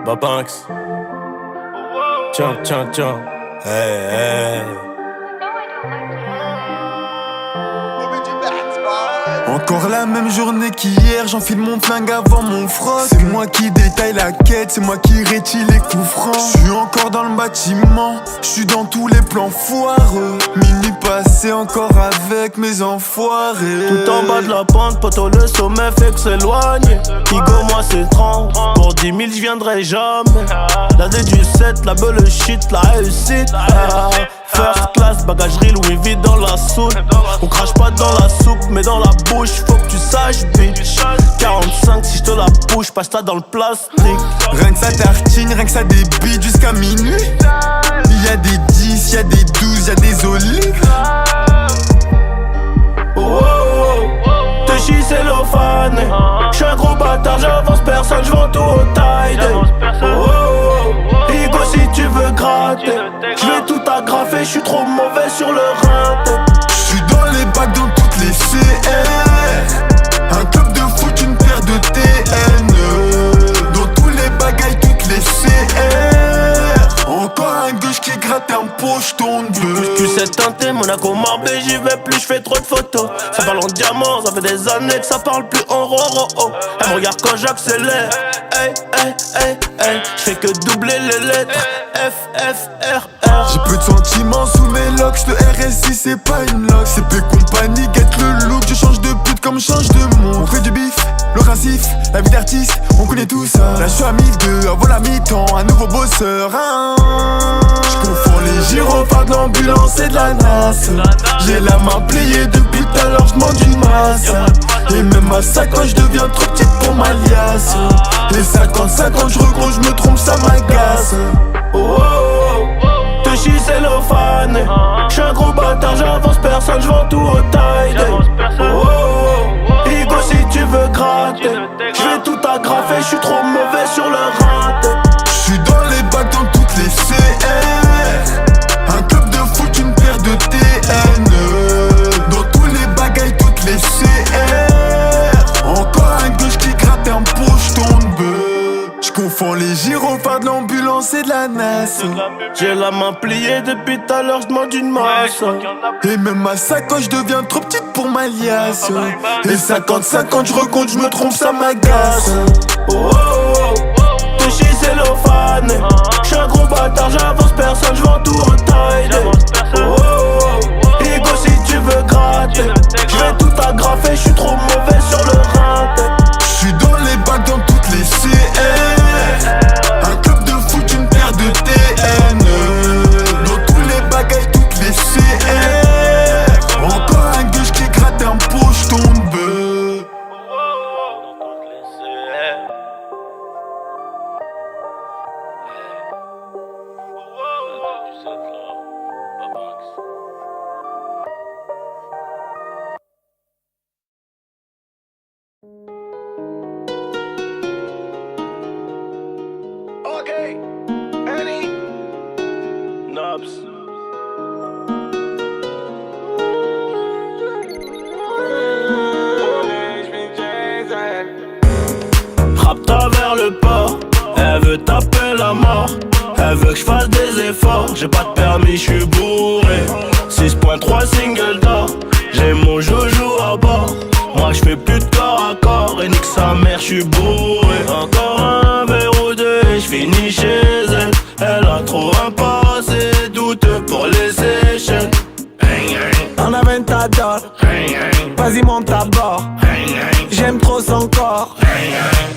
C: Babanks. Tiens. Hey.
I: Encore la même journée qu'hier, j'enfile mon flingue avant mon froc. C'est moi qui détaille la quête, c'est moi qui rétile les coups francs. J'suis encore dans le bâtiment, j'suis dans tous les plans foireux. Minuit passé encore avec mes enfoirés.
E: Tout en bas de la pente, poto le sommet fait que s'éloigne. Igo moi c'est 30, pour 10 000 j'viendrai jamais. La D du 7, la beule shit, la réussite. First class, bagagerie Louis V dans la soude. On crache pas dans la soupe mais dans la bouche, faut que tu saches bitch. 45 si je te la bouche, passe ça dans le plastique.
I: Rien que ça tartine, rien que ça débite jusqu'à minuit. Y'a des 10, y'a des 12, y'a des olives.
E: Te chie cellophane. J'suis un gros bâtard, j'avance personne, j'vends tout au taille. Igo si tu veux gratter, j'vais tout agrafer, j'suis trop mauvais sur le rein.
I: J'suis dans les bacs dans toutes les CR. Un club de foot, une paire de TN. Dans tous les bagailles, toutes les CR. Encore un gauche qui gratte un pocheton de bleu.
E: Tu sais teinter, Monaco, Marbella, j'y vais plus, j'fais trop de photos. Ça parle en diamant, ça fait des années que ça parle plus en roro. Elle me regarde quand j'accélère. Hey, j'fais que doubler les lettres. F, F, R, R.
I: J'ai peu de sentiments sous mes locks, le RSI c'est pas une lock. CP compagnie, get le look, je change de pute comme je change de monde. On fait du bif, le racif, La vie d'artiste, on connaît tout ça. Là je suis à 1002, avant la mi-temps, un nouveau bosseur hein. Je confonds les gyrophares de l'ambulance et de la NAS. J'ai la main pliée depuis tout à l'heure, je demande une masse. Et même ma sacoche devient trop petite pour ma liasse. Les 50-50 je regros, je me trompe, ça m'agace.
E: Oh oh oh, Touchy cellophane. J'suis un gros bâtard, j'avance personne, j'vends tout au taille. Oh oh oh, Igo si tu veux gratter, j'vais tout agrafer, j'suis trop mauvais sur le rat.
I: J'suis dans les bacs dans toutes les CR. Un club de foot, une paire de TN. Dans tous les bagailles, toutes les CR. Encore un gauche qui gratte un pocheton de bœuf. J'confonds les gyrophares de l'ambulance et de la NAS.
E: J'ai la main pliée depuis tout à l'heure, j'demande une masse.
I: Et même ma sacoche devient trop petite pour ma liasse. Et 50-50 je recompte, je me trompe, ça m'agace.
E: Oh oh oh, Touchy cellophane. J'suis un gros bâtard, j'avance personne, j'vends tout au taille. Oh oh oh, Igo si tu veux gratter, j'vais tout agrafer, j'suis trop mauvais sur le rat.
I: J'suis dans les bacs dans toutes les CR. Un club de foot, une paire de TN. Dans tous les bagailles, toutes les CR. Encore un gauche qui gratte un pocheton de bœuf.
F: Okay, Annie.
E: Nobs. Rapta vers le port, elle veut taper la mort. Elle veut que je fasse des efforts, j'ai pas de permis, je suis bourré. 6.3 single d'or, j'ai mon joujou à bord. Moi je fais plus de corps à corps et nique sa mère, je suis bourré. Encore un verre ou deux et je finis chez elle. Elle a trop un passé douteux pour les Seychelles.
H: En Aventador, vas-y monte à bord. J'aime trop son corps,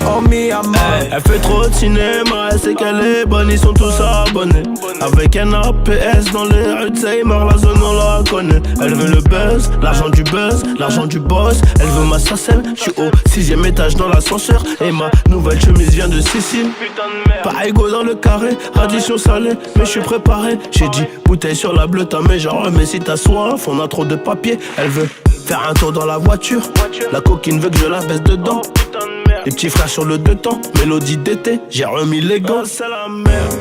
H: oh mi amor.
E: Elle fait trop de cinéma, elle sait qu'elle est bonne, ils sont tous abonnés. Avec un APS dans les rues de Seymour, la zone on la connaît. Elle veut le buzz, l'argent du boss. Elle veut ma SACEM, j'suis au 6ème étage dans l'ascenseur. Et ma nouvelle chemise vient de Sicile. Pas égaux dans le carré, addition salée, mais j'suis préparé. J'ai dit bouteille sur la bleue, t'as mais genre mais si t'as soif, on a trop de papier. Elle veut faire un tour dans la voiture, la coquine veut que je la baisse dedans. Les petits frères sur le deux temps, mélodie d'été, j'ai remis les gants. C'est la merde.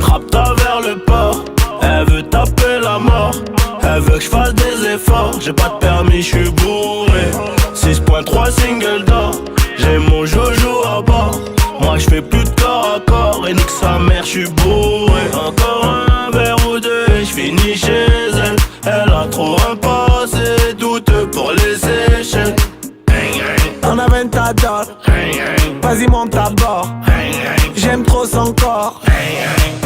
E: Rapta vers le port, elle veut taper la mort. Elle veut que je fasse des efforts, j'ai pas de permis, je suis bourré. 6.3 single d'or, j'ai mon joujou à bord. Moi je fais plus de corps à corps et nique sa mère, je suis bourré. Encore un verre ou deux et je finis chez elle. Elle a trop un passé douteux pour les Seychelles.
H: En Aventador, vas-y monte à bord. J'aime trop son corps,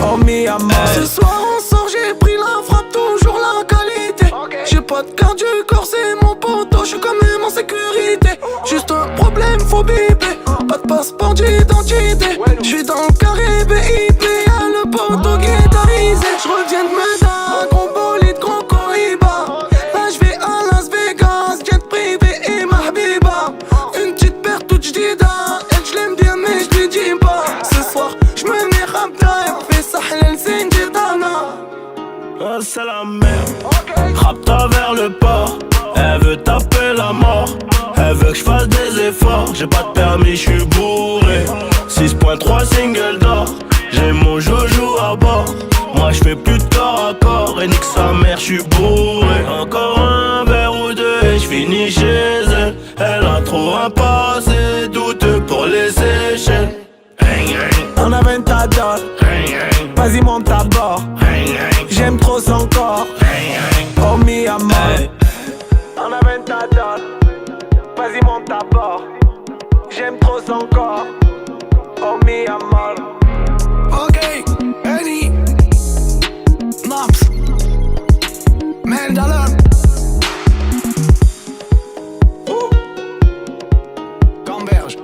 H: oh mi amor. Ce soir on sort, j'ai pris la frappe, toujours la qualité. J'ai pas de garde du corps, c'est mon poteau, j'suis quand même en sécurité. Juste un problème, faut biper. Pas de passeport d'identité. J'suis dans le carré BIP, y'a le poteau guitarisé. J'reviens de Medina, gros bolide, gros Cohiba. Là j'vais à Las Vegas, jet privé et ma habiba. Une petite paire toute j'dida, elle j'l'aime bien mais j'lui dis pas. Ce soir j'me mets Rapta et fais Sahlel Sinjidana.
E: Ah, c'est la merde. Rapta vers le port, elle veut taper la mort. Elle veut que je fasse des efforts, j'ai pas de permis, je suis bourré. 6.3 single d'or, j'ai mon joujou à bord. Moi je fais plus de corps à corps et nique sa mère, je suis bourré. Encore un verre ou deux et je finis chez elle. Elle a trop un passé douteux pour les Seychelles.
H: En Aventador, vas-y monte à bord. J'aime trop son corps, oh mi amor. En Aventador, vas-y monte à bord. J'aime trop son corps, oh mi amor.
G: Ok, Annie, Nobs, Mandala. Gamberge.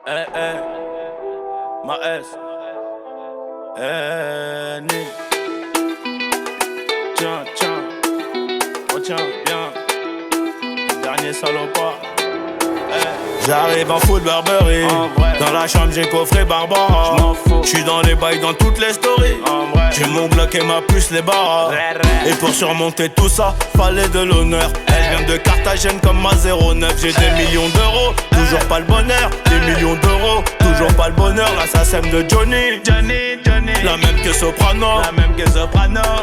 E: Ma S. Ni. Tiens, retiens bien. Dernier salopard. J'arrive en foot Burberry. Dans la chambre j'ai coffré Barbara. J'suis dans les bails dans toutes les stories. J'ai mon Glock et ma puce les barres. Et pour surmonter tout ça, fallait de l'honneur. Elle vient de Carthagène comme ma 09. J'ai des millions d'euros, toujours pas le bonheur. Des millions d'euros, toujours pas le bonheur. L'assassin de Johnny. La même que Soprano.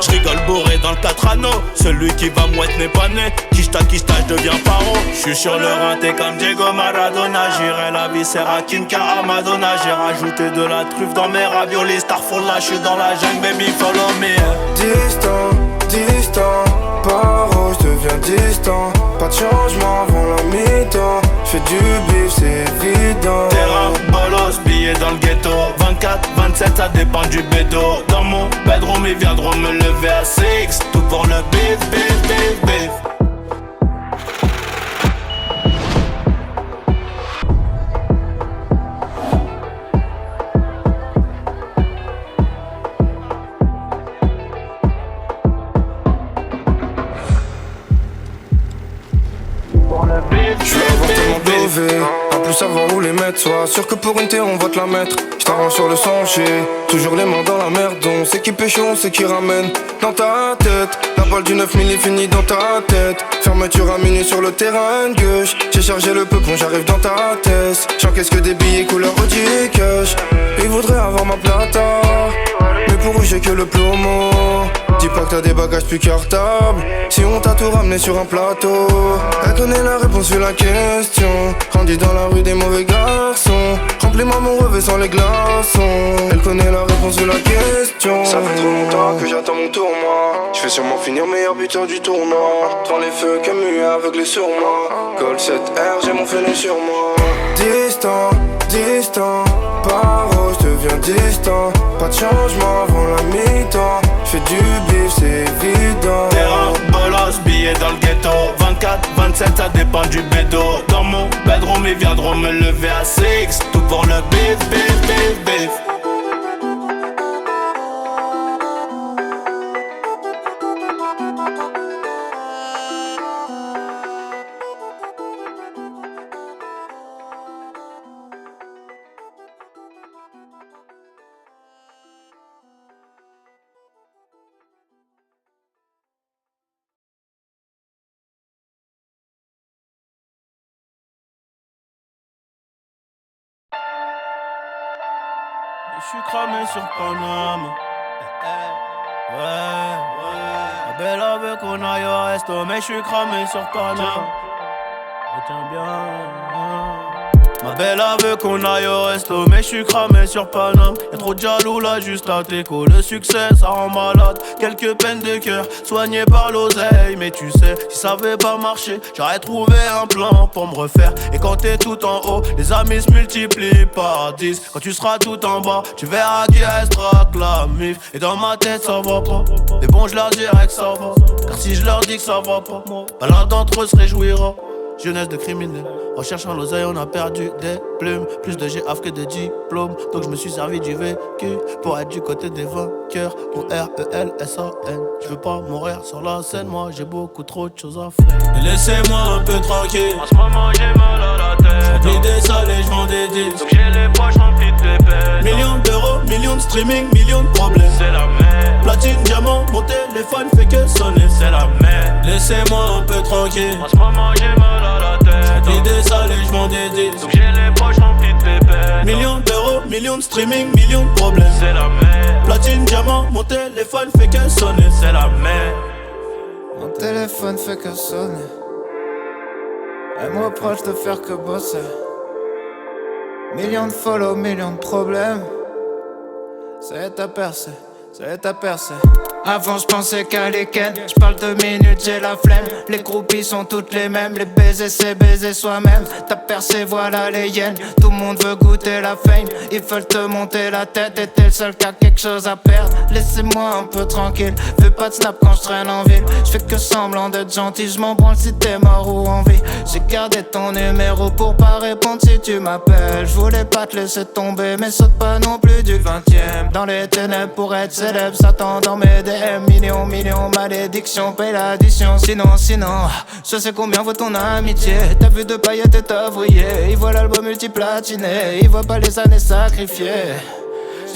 E: J'rigole bourré dans le 4 anneaux. Celui qui va mouette n'est pas né. Kishta, je deviens paro. J'suis sur le rinté comme Diego Maradona. J'irai la viscère à Kinka à Madonna. J'ai rajouté de la truffe dans mes raviolis. Starfall là, j'suis dans la jungle, baby, follow me.
J: Distant, paro, j'deviens distant. Pas de changement avant la mi-temps. J'fais du bif, c'est évident.
E: Terrain, bolos, billets dans le ghetto. 24, 27, ça dépend du bédo. Dans mon bedroom, ils viendront me lever à 6. Tout pour le bif.
J: En plus savoir où les mettre. Sois sûr que pour une thé on va te la mettre. J't'arrange sur le sentier. Toujours les mains dans la merde. On sait qui pécho, on sait qui ramène. Dans ta tête, la balle du 9000 est finie dans ta tête. Fermeture à minuit sur le terrain de gauche. J'ai chargé le peupon, j'arrive dans ta tête. J'encaisse que des billets couleur Audi cash. Ils voudraient avoir ma plata, mais pour eux j'ai que le plomo. Dis pas que t'as des bagages plus cartables. Si on t'a tout ramené sur un plateau. Elle connaît la réponse vu la question. Grandis dans la rue des mauvais garçons. Remplis-moi mon revêt sans les glaçons. Elle connaît la réponse vu la question. Ça fait trop longtemps que j'attends mon tour moi. Je vais sûrement finir meilleur buteur du tournoi. Devant les feux que muet aveuglé sur moi. Col 7R, j'ai mon fenêtre sur moi. Distant, paro, j'deviens distant. Pas de changement avant la mi-temps. J'fais du bif, c'est évident.
E: Terrain, bolos, billets dans le ghetto. 24, 27, ça dépend du bédo. Dans mon bedroom, ils viendront me lever à 6. Tout pour le bif. Je suis cramé sur Paname. La belle veut qu'on aille au resto, mais je suis cramé sur Paname. Retiens bien. Ma belle veut qu'on aille au resto, mais je suis cramé sur Paname. Y'a trop de jaloux là, juste à t'écho. Le succès, ça rend malade. Quelques peines de cœur, soignées par l'oseille. Mais tu sais, si ça avait pas marché, j'aurais trouvé un plan pour me refaire. Et quand t'es tout en haut, les amis se multiplient par 10. Quand tu seras tout en bas, tu verras qui restera que la mif. Et dans ma tête, ça va pas. Mais bon, je leur dirai que ça va. Car si je leur dis que ça va pas, l'un d'entre eux se réjouira. Jeunesse de criminel, recherchant l'oseille, on a perdu des plumes. Plus de GAF que de diplômes. Donc je me suis servi du vécu pour être du côté des vainqueurs. Mon RELSAN. Je veux pas mourir sur la scène, moi j'ai beaucoup trop de choses à faire. Laissez-moi un peu tranquille. En ce moment j'ai mal à la tête. J'remplis des salles et j'vends des disques. Donc j'ai les poches remplies de pépettes. Millions d'euros, millions de streaming, millions de problèmes. C'est la merde. Platine, diamant, mon téléphone fait que sonner. C'est la merde. Laissez-moi un peu tranquille. En ce moment j'ai mal à la tête. J'remplis des salles et j'vends des disques. Donc j'ai les poches remplies de pépettes. Millions d'euros, millions de streaming, millions de problèmes. C'est la merde. Platine, diamant, mon téléphone fait que sonner. C'est la merde.
J: Mon téléphone fait que sonner. Elle me reproche de faire que bosser. Millions de follow, millions de problèmes. C'est ta percée, c'est ta percée.
K: Avant je pensais qu'à les ken, je parle 2 minutes, j'ai la flemme. Les groupies sont toutes les mêmes, les baisers c'est baiser soi-même. T'as percé, voilà les yens, tout le monde veut goûter la fame. Ils veulent te monter la tête et t'es le seul qui a quelque chose à perdre. Laissez-moi un peu tranquille, fais pas de snap quand je traîne en ville. Je fais que semblant d'être gentil, je m'en branle si t'es mort ou en vie. J'ai gardé ton numéro pour pas répondre si tu m'appelles. Je voulais pas te laisser tomber, mais saute pas non plus du 20e. Dans les ténèbres pour être célèbre, Satan dans mes DM. Millions, malédiction, paye l'addition. Sinon, je sais combien vaut ton amitié. T'as vu de paillettes et t'as vrillé. Il voit l'album multiplatiné, il voit pas les années sacrifiées.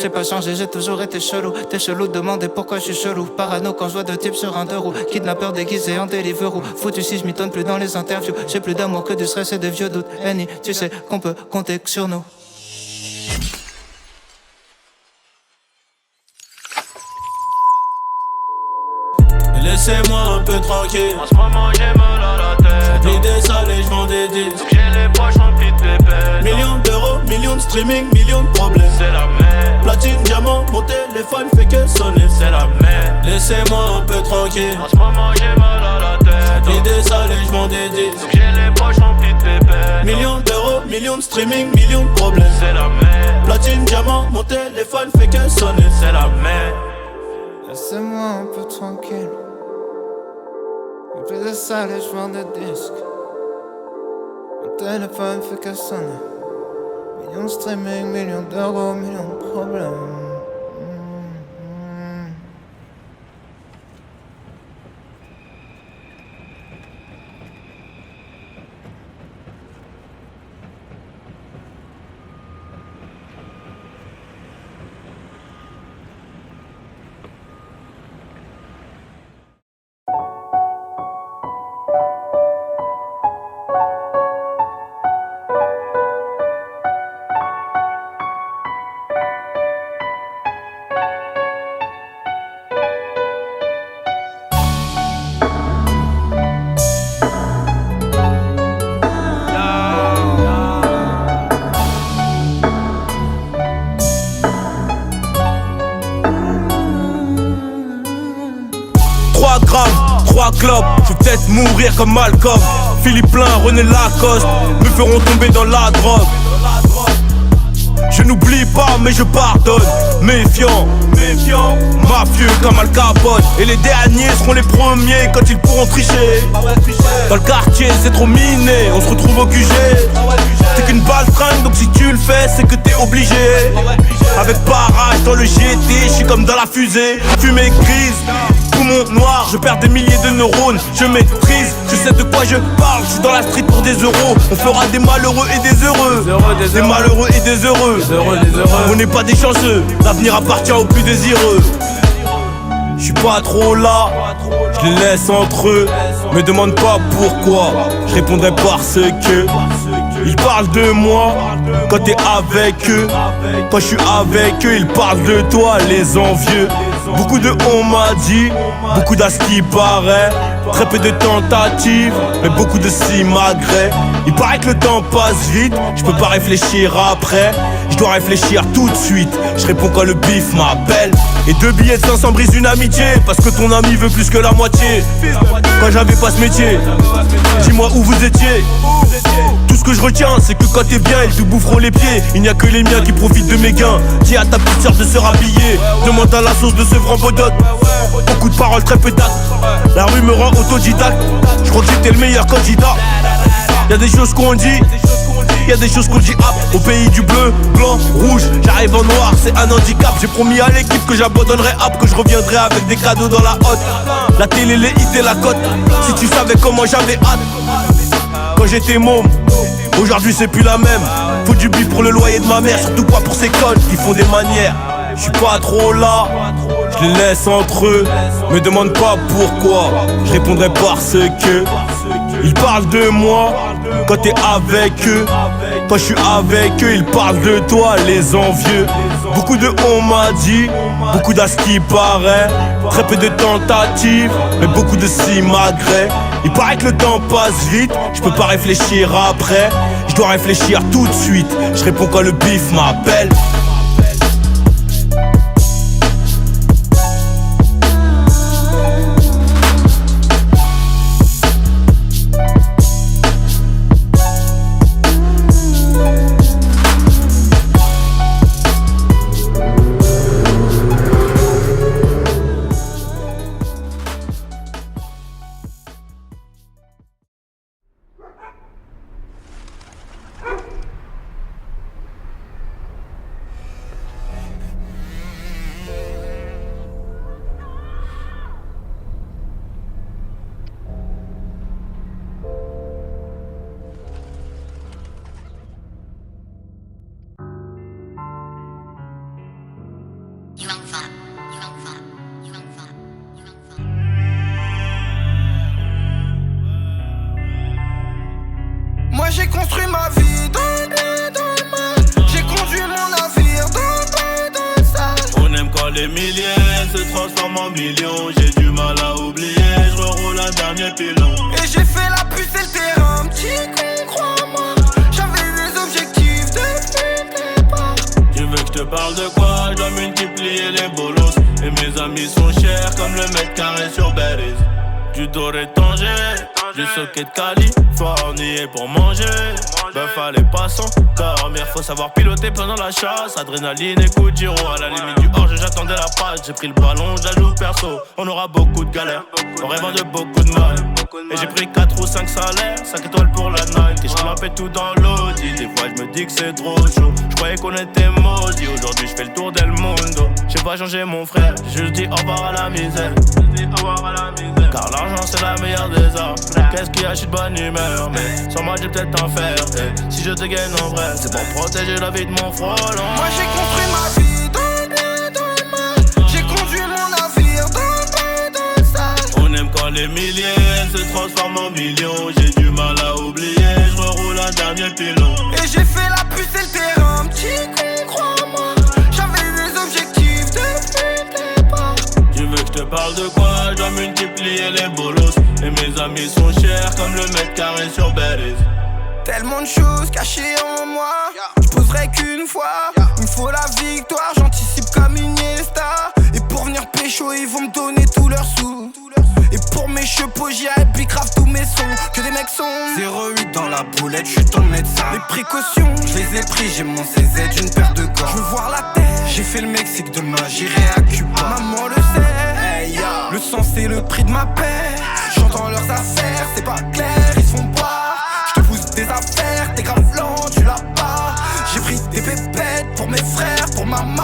K: J'ai pas changé, j'ai toujours été chelou. T'es chelou, demandez pourquoi je suis chelou. Parano quand je vois 2 types sur un 2 roues. Kidnappeur déguisé en Deliveroo. Foutu si je m'y tonne plus dans les interviews. J'ai plus d'amour que du stress et des vieux doutes. Annie, tu sais qu'on peut compter sur nous.
D: Laissez-moi un peu tranquille.
E: En ce moment j'ai mal à la tête.
D: J'remplis des salles et j'vends des disques.
E: J'ai les poches remplies de pépettes.
D: Millions d'euros, millions de streaming, millions de problèmes.
E: C'est la merde.
D: Platine, diamant, mon téléphone fait que sonner.
E: C'est la merde.
D: Laissez-moi un peu tranquille.
E: En ce moment j'ai mal à la tête.
D: J'remplis des salles et j'vends des disques.
E: J'ai les poches remplies de pépettes.
D: Millions d'euros, millions de streaming, millions de problèmes.
E: C'est la merde.
D: Platine, diamant, mon téléphone fait que sonner.
E: C'est la merde.
K: Laissez-moi un peu tranquille. J'ai des salles et je vends des disques. Mon téléphone fait que sonner. Millions de streaming, millions d'euros, millions de problèmes.
D: Club, je vais peut-être mourir comme Malcolm. Philippe Plein, René Lacoste me feront tomber dans la drogue. Je n'oublie pas mais je pardonne. Méfiant, mafieux comme Al Capone. Et les derniers seront les premiers quand ils pourront tricher. Dans le quartier c'est trop miné, on se retrouve au QG. C'est qu'une balle fringue donc si tu le fais c'est que t'es obligé. Avec barrage dans le GT, je suis comme dans la fusée. Fumée grise, poumon noir, je perds des milliers de neurones. Je maîtrise, je sais de quoi je parle. Je suis dans la street pour des euros. On fera des malheureux et des heureux. Des malheureux et des heureux. On n'est pas des chanceux, l'avenir appartient aux plus désireux. Je suis pas trop là, je les laisse entre eux. Me demande pas pourquoi, je répondrai parce que ils parlent de moi quand t'es avec eux. Quand je suis avec eux, ils parlent de toi, les envieux. Beaucoup de on m'a dit, beaucoup d'à ce qui paraît. Très peu de tentatives, mais beaucoup de simagrées. Il paraît que le temps passe vite, je peux pas réfléchir après. Je dois réfléchir tout de suite, je réponds quand le bif m'appelle. Et 2 billets de 500 brisent une amitié, parce que ton ami veut plus que la moitié. Quand j'avais pas ce métier, dis-moi où vous étiez. Tout ce que je retiens, c'est que quand t'es bien, ils te boufferont les pieds. Il n'y a que les miens qui profitent de mes gains. Dis à ta petite sœur de se rhabiller, demande à la sauce de ce franc-bodoc. Beaucoup de paroles, très peu d'actes. La rue me rend autodidacte, je crois que j'étais le meilleur candidat. Y'a des choses qu'on dit, y'a des choses qu'on dit hop. Au pays du bleu, blanc, rouge, j'arrive en noir, c'est un handicap. J'ai promis à l'équipe que j'abandonnerai hop, que je reviendrai avec des cadeaux dans la hotte. La télé, les hits et la cote, si tu savais comment j'avais hâte. Quand j'étais môme, aujourd'hui c'est plus la même. Faut du bif pour le loyer de ma mère, surtout pas pour ces connes qui font des manières. Je suis pas trop là, je les laisse entre eux. Me demande pas pourquoi, je répondrai parce que ils parlent de moi quand t'es avec eux. Quand je suis avec eux, ils parlent de toi, les envieux. Beaucoup de on m'a dit, beaucoup d'à ce qui paraît. Très peu de tentatives, mais beaucoup de simagrées. Il paraît que le temps passe vite, je peux pas réfléchir après. Je dois réfléchir tout de suite, je réponds quand le bif m'appelle.
E: les milliers se transforment en millions, j'ai du mal à oublier, je reroule un dernier pilon.
J: Et j'ai fait la puce et le terrain, petit con, crois-moi. J'avais des objectifs depuis le départ.
E: Tu veux que je te parle de quoi? Je dois multiplier les bolos. Et mes amis sont chers comme le mètre carré sur Berries. Du doré Tanger, du socket de Californie et pour manger. Ben fallait pas s'endormir, faut savoir piloter pendant la chasse. Adrénaline et coup de giro, à la limite du hors j'attendais la passe. J'ai pris le ballon, je la joue perso. On aura beaucoup de galères, en rêvant de beaucoup de mal. Et j'ai pris 4 ou 5 salaires, 5 étoiles pour la night. Et je clampais tout dans l'audi, des fois je me dis que c'est trop chaud. Je croyais qu'on était maudits, aujourd'hui je fais le tour d'El Mundo. J'ai pas changé mon frère, je dis au revoir à la misère. Car l'argent c'est la meilleure des armes. Qu'est-ce qui achète bonne humeur? Mais sans moi j'ai peut-être en faire. Et si je te gagne en vrai, c'est pour protéger la vie de mon frôlant.
J: Moi j'ai construit ma vie dans le bien, dans le mal. J'ai conduit mon navire dans le sale.
E: On aime quand les milliers se transforment en millions. J'ai du mal à oublier, je reroule un dernier pilon.
J: Et j'ai fait la puce et le terrain, petit con, crois-moi. J'avais des objectifs depuis le départ.
E: Tu veux que je te parle de quoi? Je dois multiplier les bolos. Et mes amis sont chers comme le mètre carré sur Berries.
J: Tellement de choses cachées en moi. Je poserai qu'une fois. Il me faut la victoire, j'anticipe comme Iniesta. Et pour venir pécho, ils vont me donner tous leurs sous. Et pour mes chevaux, j'y ai bicrave tous mes sons. Que des mecs sont 08 dans la boulette, je suis ton médecin. Les précautions, je les ai pris, j'ai mon CZ, j'ai une paire de gants. Je veux voir la terre, j'ai fait le Mexique, demain j'irai à Cuba. Maman le sait, hey, le sang c'est le prix de ma paix. J'entends leurs affaires, c'est pas clair, ils se font boire. Je te pousse des affaires, t'es grave lent, tu l'as pas. J'ai pris des pépettes pour mes frères, pour maman.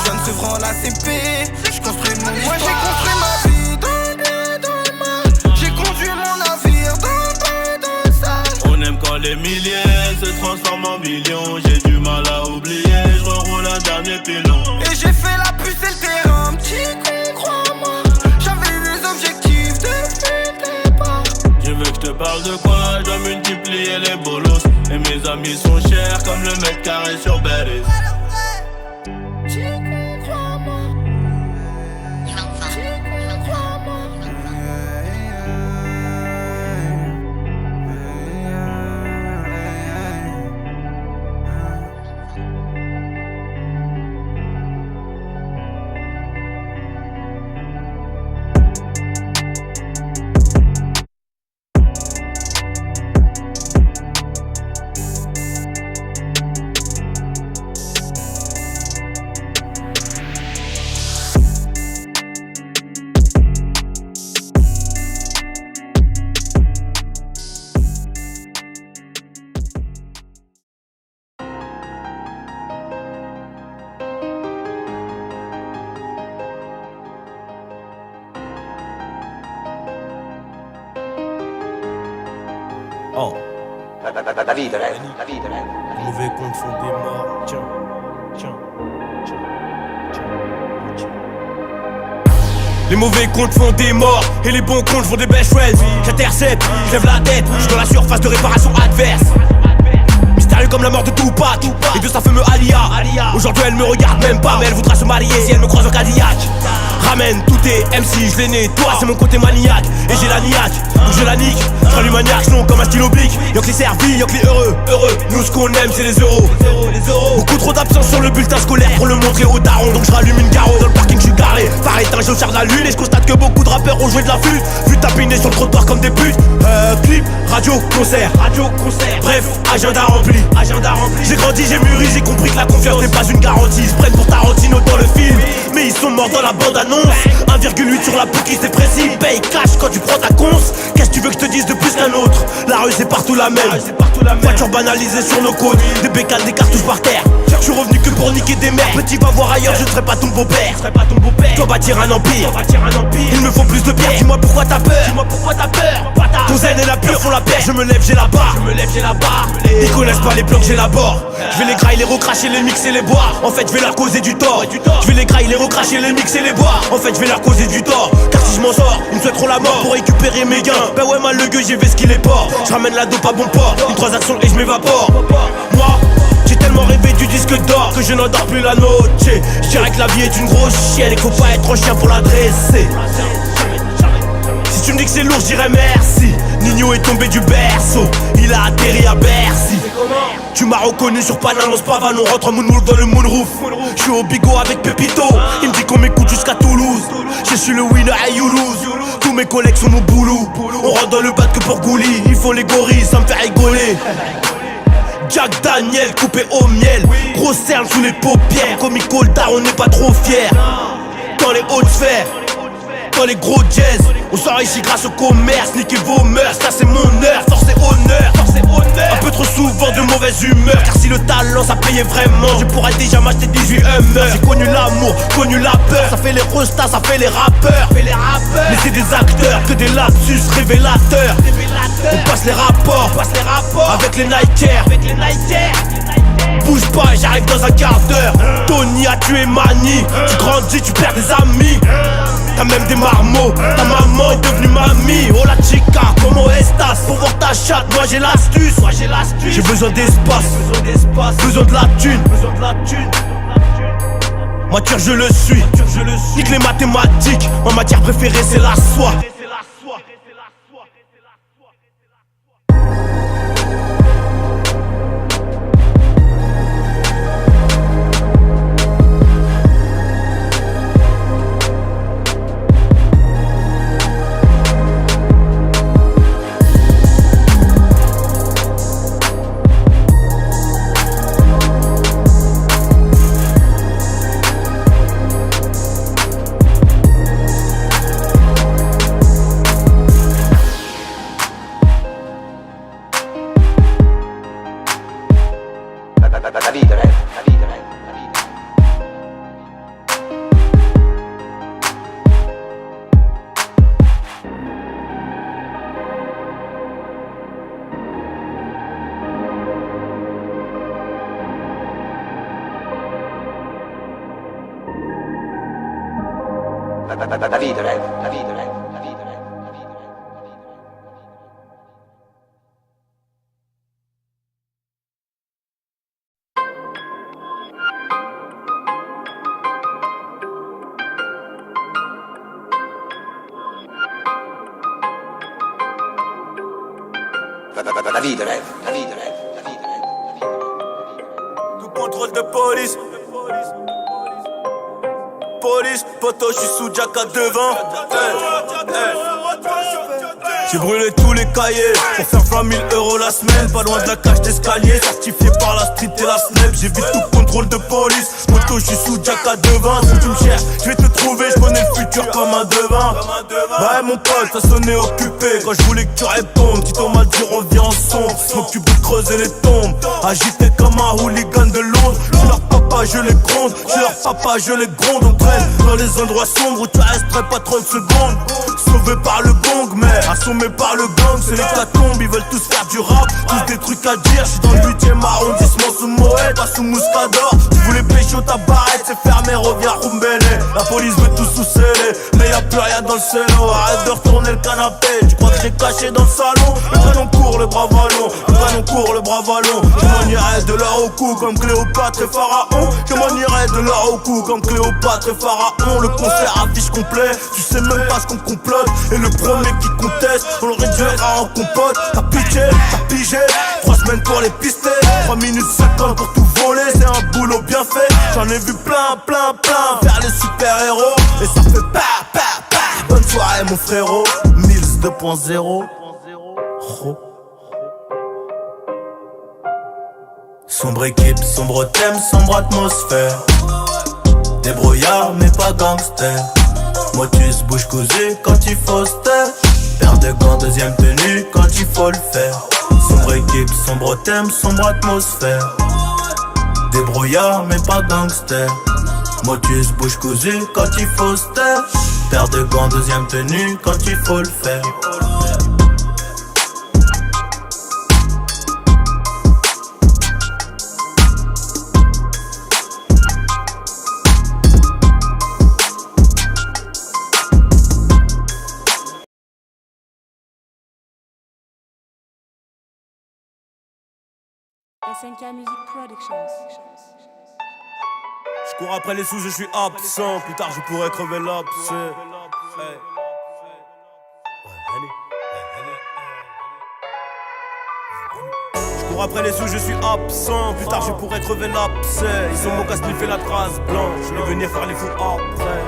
J: Je viens de Sevran la CP, je construis mon histoire. Moi j'ai construit ma vie dans le bien, dans le mal. J'ai conduit mon navire dans le sale.
E: On aime quand les milliers se transforment en millions. J'ai du mal à oublier, je reroule un dernier pilon.
J: Et j'ai fait la puce et le terrain, petit con, crois-moi. J'avais des objectifs depuis le départ.
E: Tu veux que je te parle de quoi? Je dois multiplier les bolos. Et mes amis sont chers comme le mètre carré sur Berries.
J: Petit con, crois-moi. Petit con, crois-moi.
C: Oh.
L: La vie de rêve, la vie de rêve.
C: Les mauvais comptes font des morts. Tiens. Les mauvais comptes font des morts et les bons comptes font des best friends. J'intercepte, je lève la tête, je suis dans la surface de réparation adverse. Mystérieux comme la mort de Tupac et de sa fameuse Alia. Aujourd'hui elle me regarde même pas, mais elle voudra se marier si elle me croise en Cadillac. Ramène tout est MC, je les nettoie, c'est mon côté maniaque. Et j'ai la niaque, donc je la nique. Je rallume un niaque, non comme un stylo bic. Y'a que les servis, y'a que les heureux. Nous ce qu'on aime c'est les euros. Beaucoup trop d'absence sur le bulletin scolaire pour le montrer aux darons. Donc je rallume une garo, dans le parking je suis garé. Par éteint j'observe la lune et je constate que beaucoup de rappeurs ont joué de la flûte. Vu tapiner sur le trottoir comme des putes. Clip, radio, concert. Bref, agenda rempli. J'ai grandi, j'ai mûri, j'ai compris que la confiance n'est pas une garantie. Ils se prennent pour Tarantino dans le film, mais ils sont morts dans la bande-annonce. 1,8 sur la bouquille c'est précis. Paye cash quand tu prends ta conce. Qu'est-ce que tu veux que je te dise de plus qu'un autre? La rue c'est partout la même. Voiture banalisée sur nos côtes. Des bécanes, des cartouches par terre. Je suis revenu que pour niquer des mères. Petit va voir ailleurs, je ne serai pas ton beau-père. Je dois bâtir un empire. Il me faut plus de pierre. Dis-moi pourquoi t'as peur. Ton zen et la pure font la paix. Je me lève, j'ai la barre. Ils connaissent pas les blocs, j'élabore. Je vais les grailler, les recracher, les mixer, les boire. En fait je vais leur causer du tort. Je vais les grailler, les recracher, les mixer, les boire. En fait je vais leur causer du tort. Car si je m'en sors, ils me souhaiteront la mort pour récupérer mes gains. Ben ouais mal le gueux, j'ai vu ce qu'il est port. Je ramène la dope à bon port. Une transaction et je m'évapore. Moi j'ai tellement rêvé du disque d'or que que je n'endors plus la noche. Je dirais que la vie est une grosse chienne et qu'il faut pas être un chien pour la dresser. Si tu me dis que c'est lourd, je dirais merci. Nino est tombé du berceau, il a atterri à Bercy. Tu m'as reconnu sur Panama, Spavan, on rentre en moonwalk dans le moonroof. Je suis au bigot avec Pepito, il me dit qu'on m'écoute jusqu'à Toulouse. Je suis le winner à You lose. Tous mes collègues sont nos boulous. On rentre dans le bat que pour Gouli. Ils font les gorilles, ça me fait rigoler. Jack Daniel coupé au miel, grosse cerne sous les paupières. Comme Coltar, on n'est pas trop fiers. Dans les hautes sphères, dans les gros jazz, on sort ici grâce au commerce. Niquez vos mœurs, ça c'est mon heure. Force et honneur, un peu trop souvent de mauvaise humeur. Car si le talent ça payait vraiment, je pourrais déjà m'acheter 18 Hummer. J'ai connu l'amour, connu la peur. Ça fait les restas, ça fait les rappeurs. Mais c'est des acteurs, que des lapsus révélateurs. On passe les rapports, avec les Nikers. Bouge pas, j'arrive dans un quart d'heure. Tony a tué Mani. Tu grandis, tu perds des amis. T'as même des marmots. Ta maman est devenue mamie. Oh la chica, como estas? Pour voir ta chatte, moi j'ai l'astuce. J'ai besoin d'espace, besoin de la thune. Mature je le suis. Nique les mathématiques. Ma matière préférée c'est la soie.
L: La vie de rêve, la vie de rêve, la vie de rêve. La vie de rêve, la vie de rêve, la vie de rêve, la vie de rêve, la vie de rêve. La vie de rêve, la vie de rêve, la vie de rêve, la vie de rêve.
C: Tout contrôle de police. Police, poto, je suis sous Jack à devant. J'ai brûlé tous les cahiers pour faire 20 000 € la semaine. Pas loin de la cage d'escalier, certifié par la street et la snap. J'évite tout contrôle de police. Moto, je suis sous Jack à devant. Si tu me cherches, je vais te trouver. Je connais le futur comme un devin. Ouais, mon pote, ça sonnait occupé. Quand je voulais que tu répondes, Tito m'a dit reviens en son. Je m'occupe de creuser les tombes. Agité comme un hooligan de Londres. Je suis leur papa, je les gronde. Je suis leur papa, je les gronde. On traîne dans les endroits sombres où tu resterais pas 30 secondes. Sauvé par le gong, mais assommé par le gang. C'est l'hécatombe, ils veulent tous faire du rap. Tous des trucs à dire, j'suis dans le 8ème arrondissement sous Moët, pas sous Mouscador. Tu voulais pécho ta barrette, c'est fermé, reviens Rumbélé. La police veut tout sous-sceller, mais y'a plus rien dans le cello. Arrête de retourner le canapé, tu crois que j'ai caché dans le salon. Le canon court, le bras vallon, le canon court, le bras vallon. Je m'en irai de l'or au cou comme Cléopâtre et Pharaon. Je m'en irai de l'or au cou comme Cléopâtre et Pharaon. Le concert affiche complet, tu sais même pas ce qu'on complote. Et le premier qui conteste, on le réduira en compote. T'as pitié, t'as pigé, 3 semaines pour les pister. 3 minutes 50 pour tout voler, c'est un boulot bien fait. J'en ai vu plein, plein, plein faire les super-héros. Et ça fait pa, pa, pa. Bonne soirée mon frérot, Mills 2.0. Oh. Sombre équipe, sombre thème, sombre atmosphère. Débrouillard mais pas gangster. Motus, bouche cousue quand il faut se taire. Paire de gants, deuxième tenue quand il faut le faire. Sombre équipe, sombre thème, sombre atmosphère. Débrouillard mais pas gangster. Motus, bouche cousue quand il faut se taire. Paire de gants, deuxième tenue quand il faut le faire.
M: SNK Music Productions.
C: Cours après les sous, je suis absent. Plus tard, je pourrais crever l'abcès. Je cours après les sous, je suis absent. Plus tard, je pourrais crever l'abcès. Ils ont mon casse fait la trace blanche. Je vais venir faire les fous après.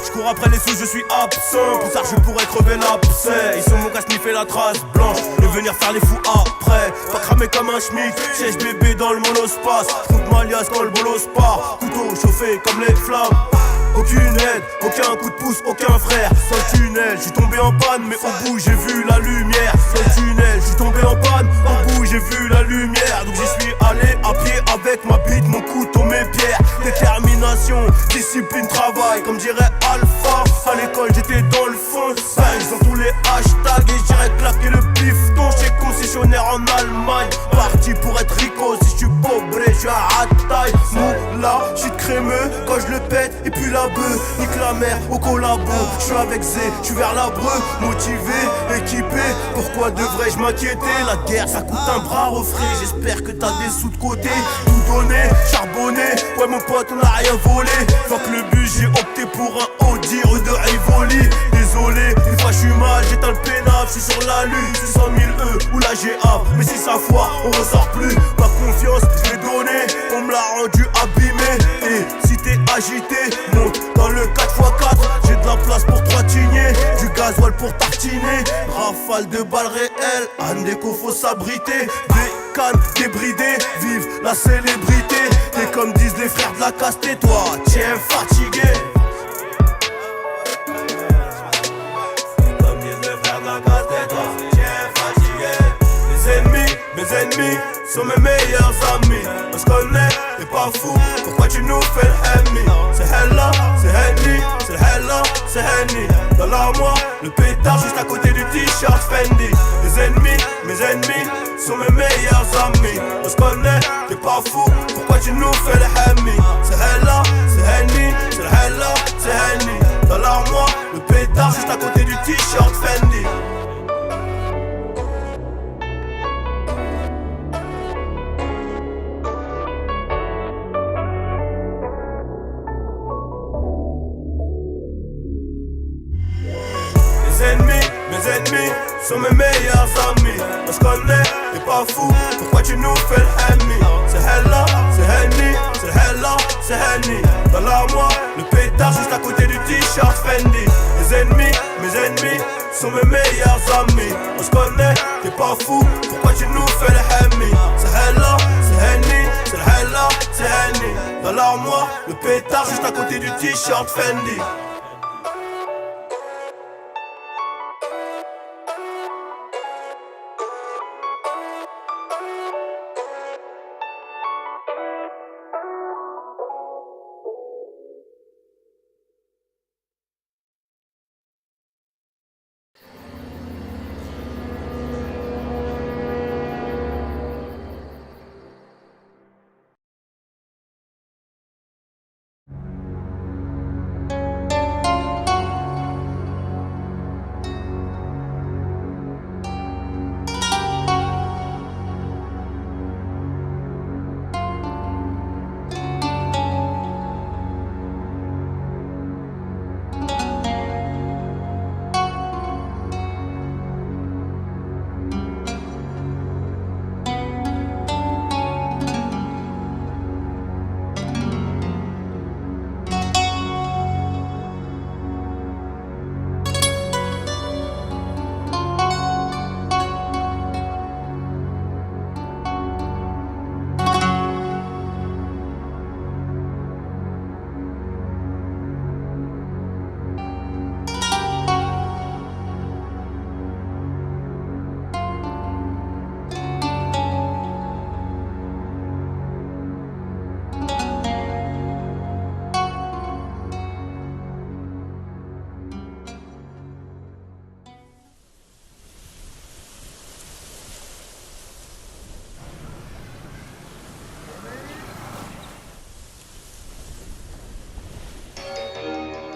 C: Je cours après les sous, je suis absent. Plus tard, je pourrais crever l'abcès. Ils sont mon casse fait la trace blanche. Je vais venir faire les fous après. Pas cramer comme un schmick. Siège bébé dans le monospace. J'coute ma liasse quand le bolos part. Couteau chauffé comme les flammes. Aucune aide, aucun coup de pouce, aucun frère. Dans le tunnel, j'suis tombé en panne, mais au bout j'ai vu la lumière. Dans le tunnel, j'suis tombé en panne, au bout j'ai vu la lumière. Donc j'y suis allé à pied avec ma bite, mon couteau, mes pierres. Détermination, discipline, travail, comme dirait Alpha. À l'école j'étais dans le fond, singe dans tous les hashtags. Et j'irais claquer le bifton chez concessionnaire en Allemagne. Parti pour être rico, si j'suis pauvre, j'suis à taille. Moula, j'suis crémeux quand je le pète, et puis la bœuf, nique la mer au collabo. J'suis avec Zé, j'suis vers l'Abreu, motivé, équipé. Pourquoi devrais-je m'inquiéter? La guerre ça coûte un bras refrais. J'espère que t'as des sous de côté. Tout donné, charbonné, ouais mon pote on a rien volé. Faut que le but j'ai opté pour un Audi rue de Rivoli. Désolé, une fois j'suis mal, j'éteins le pénal. J'suis sur la lune, j'suis 100 000 E ou la GA. Mais si ça foire, on ressort plus. Ma confiance, je l'ai donnée, on me l'a rendu abîmé. Et si t'es agité, monte dans le 4x4. J'ai de la place pour 3 tignets, du gasoil pour tartiner. Rafale de balles réelles, Anne Déco faut s'abriter. Des cannes débridées, vive la célébrité. T'es comme disent les frères de la caste, et toi, tiens fatigué. Mes ennemis sont mes meilleurs amis. On se connaît, t'es pas fou, pourquoi tu nous fais le Henny? C'est Hella, c'est Henny, c'est Hella, c'est Henny. Dans l'armoire, le pétard juste à côté du t-shirt Fendi. Mes ennemis sont mes meilleurs amis. On se connaît, t'es pas fou, pourquoi tu nous fais le Henny? C'est Hella, c'est Henny, c'est Hella, c'est Henny. Dans l'armoire, le pétard juste à côté du t-shirt Fendi. Mes ennemis sont mes meilleurs amis. On se connaît, t'es pas fou, pourquoi tu nous fais le Henny? C'est Hella, c'est Henny, c'est Hella, c'est Henny. Dans l'armoire, le pétard juste à côté du t-shirt Fendi. Mes ennemis sont mes meilleurs amis. On se connaît, t'es pas fou, pourquoi tu nous fais le Henny? C'est Hella, c'est Henny, c'est Hella, c'est Henny. Dans l'armoire, le pétard juste à côté du t-shirt Fendi.